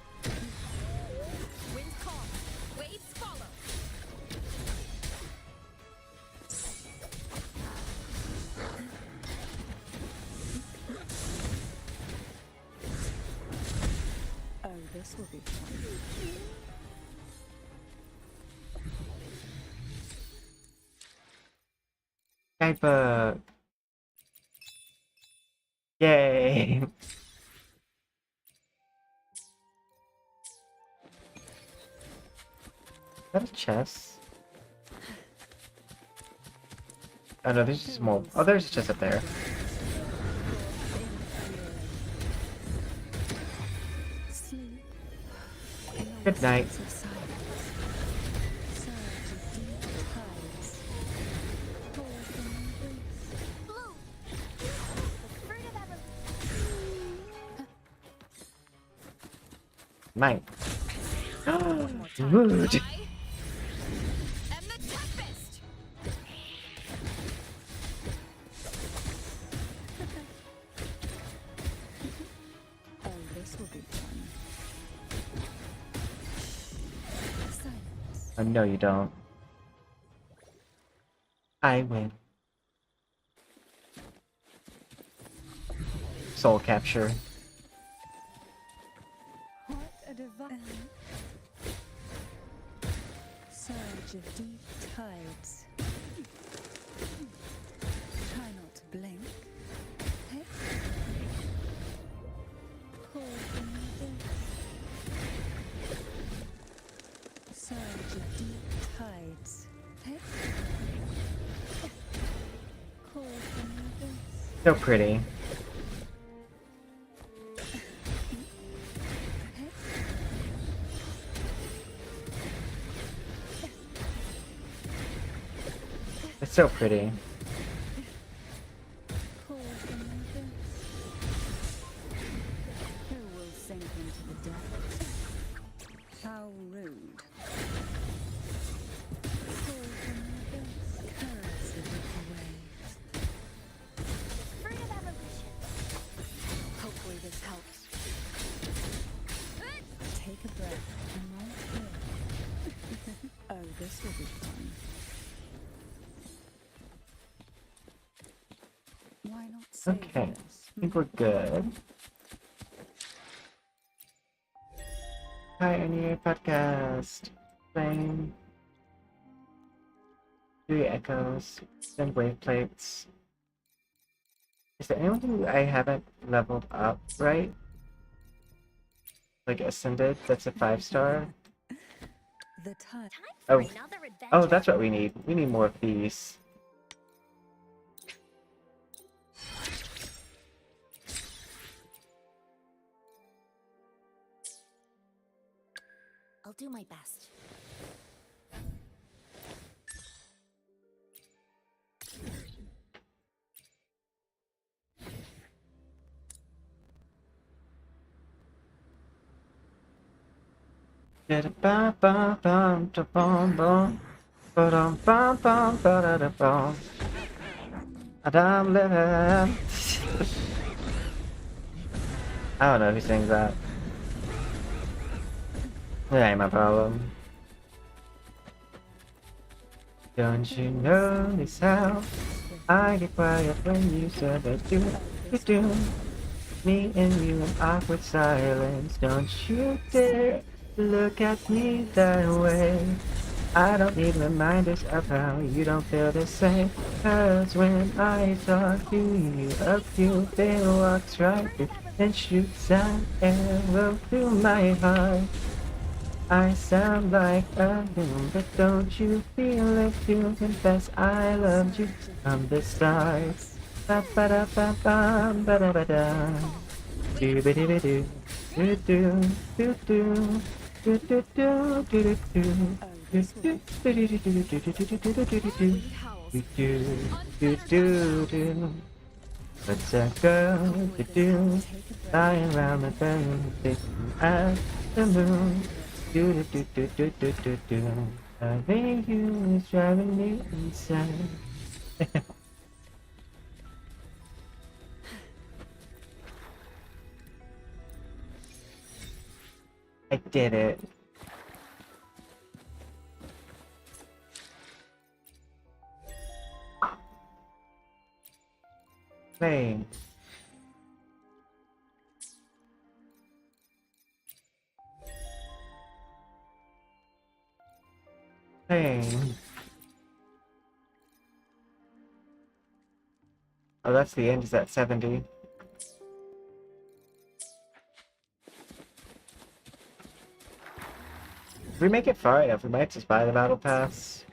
Wind calls, waves follow. Oh, this will be fun. Guidebook. Yay! Is that a chest? Oh no, there's just more. Oh, there's a chest up there. Good night. Mine. Rude. Oh, no, you don't. I win. Soul capture. What a divine surge of deep tides. Try not to blink. Hey. Call from the surge of deep tides. Hey. Call from the So pretty. It's so pretty. Who will sink into the depths? How rude. Currents of the waves. Fruit of evolution. Hopefully this helps. Take a breath and right here. Oh, this will be fun. Why not save Okay, this? I think we're good. Hi, NEA Podcast. Playing 3 echoes, then wave plates. Is there anyone who I haven't leveled up, right? Like ascended, that's a 5-star. The time Oh, Another adventure. oh, that's what we need. We need more of these. I'll do my best. I'm living. I don't know who sings that. That ain't my problem. Don't you notice how I get quiet when you said that you do? Me and you in awkward silence. Don't you dare look at me that way. I don't need reminders of how you don't feel the same. Cause when I talk to you, a cupid walks right through and shoots an arrow through my heart. I sound like a loon, but don't you feel it to confess I loved you from the start. Ba ba da ba ba ba da ba da. Do ba do ba do do do do do do do do do do. What's a girl to do? Lying around the bed, looking at the moon. Do do do do do do do. Loving you is driving me insane. I did it. Play. Play. Oh, that's the end. Is at 70. If we make it far enough, we might just buy the battle pass.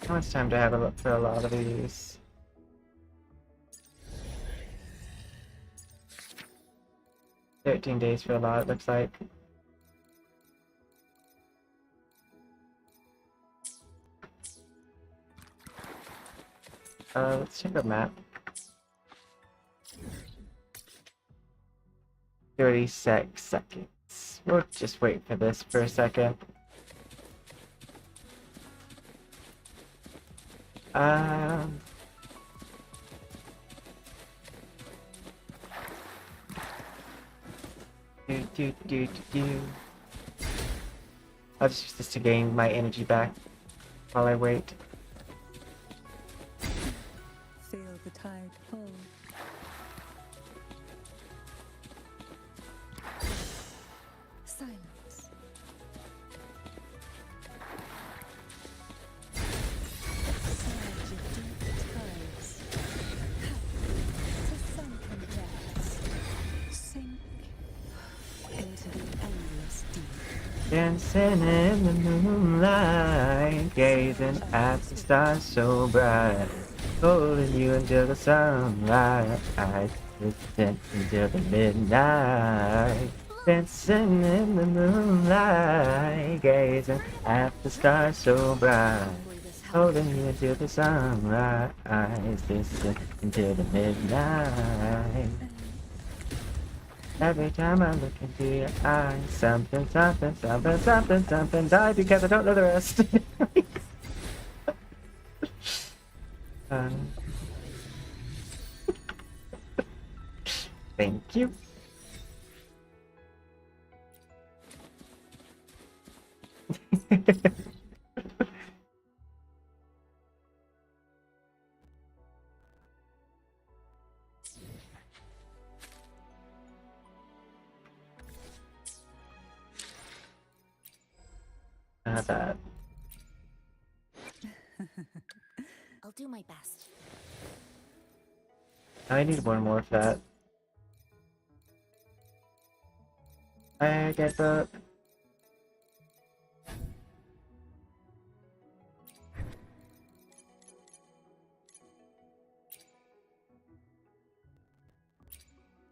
How much time do I have a look for a lot of these? $13 for a lot, it looks like. Let's check the map. 36 seconds. We'll just wait for this for a second. I'll just use this to gain my energy back while I wait. Feel the tide pull. Silence. Surge of deep tides. To sunken depths. Sink into the endless deep. Dancing in the moonlight, gazing at the stars so bright, holding you until the sunrise, listen until the midnight. Dancing in the moonlight, gazing at the stars so bright, holding you until the sunrise, listen until the midnight. Every time I look into your eyes, something, something, something, something, something die because I don't know the rest. Thank you. Not bad. I'll do my best. I need one more of that. I get the...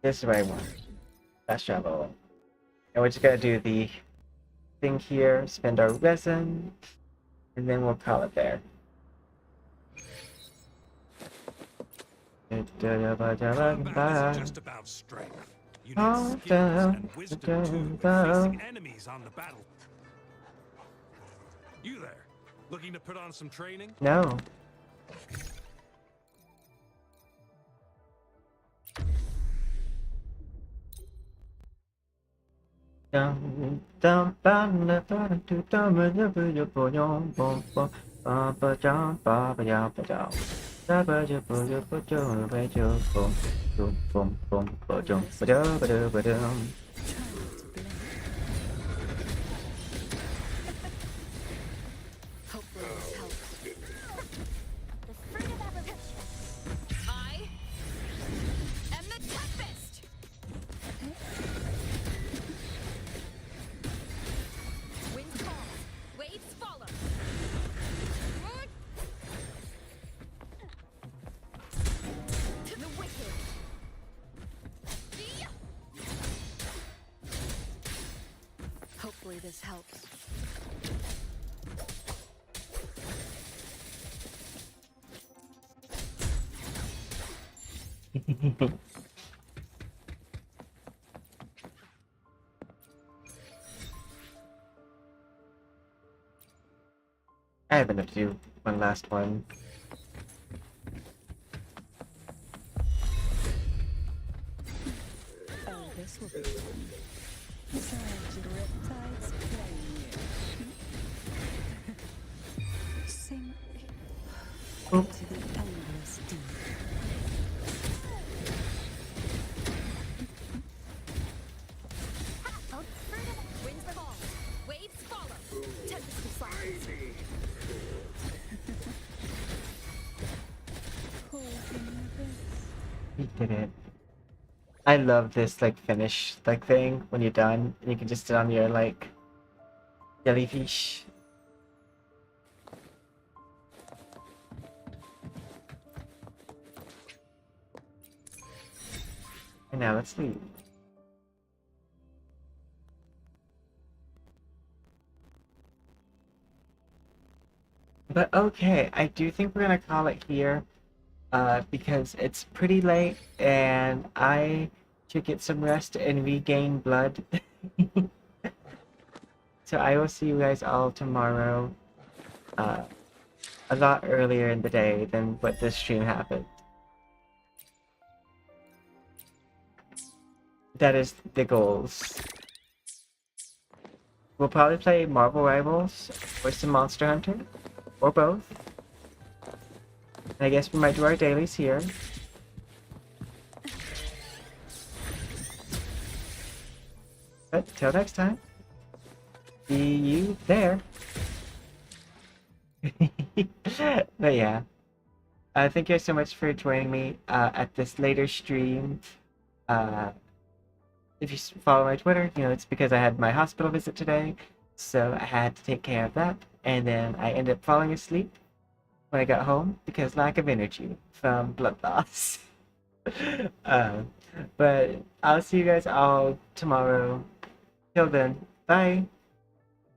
This is what I want. Fast travel. And we're just gonna do the thing here, spend our resin, and then we'll call it there. Combat isn't just about strength. You need skills and wisdom too, facing enemies on the battle. You there, looking to put on some training? No. Hopefully this helps. I have enough to do one last one. Oh, this will be fun. Surge of riptides playing you. Sink into the endless deep. did it. I love this like finish like thing when you're done and you can just sit on your like jellyfish. And now let's leave. But okay, I do think we're gonna call it here, because it's pretty late and I should get some rest and regain blood. So I will see you guys all tomorrow, a lot earlier in the day than what this stream happened. That is the goals. We'll probably play Marvel Rivals or some Monster Hunter, or both. And I guess we might do our dailies here. But till next time, see you there. But yeah, thank you guys so much for joining me at this later stream. If you follow my Twitter, you know it's because I had my hospital visit today, so I had to take care of that, and then I ended up falling asleep when I got home because lack of energy from blood loss. But I'll see you guys all tomorrow. Till then, bye.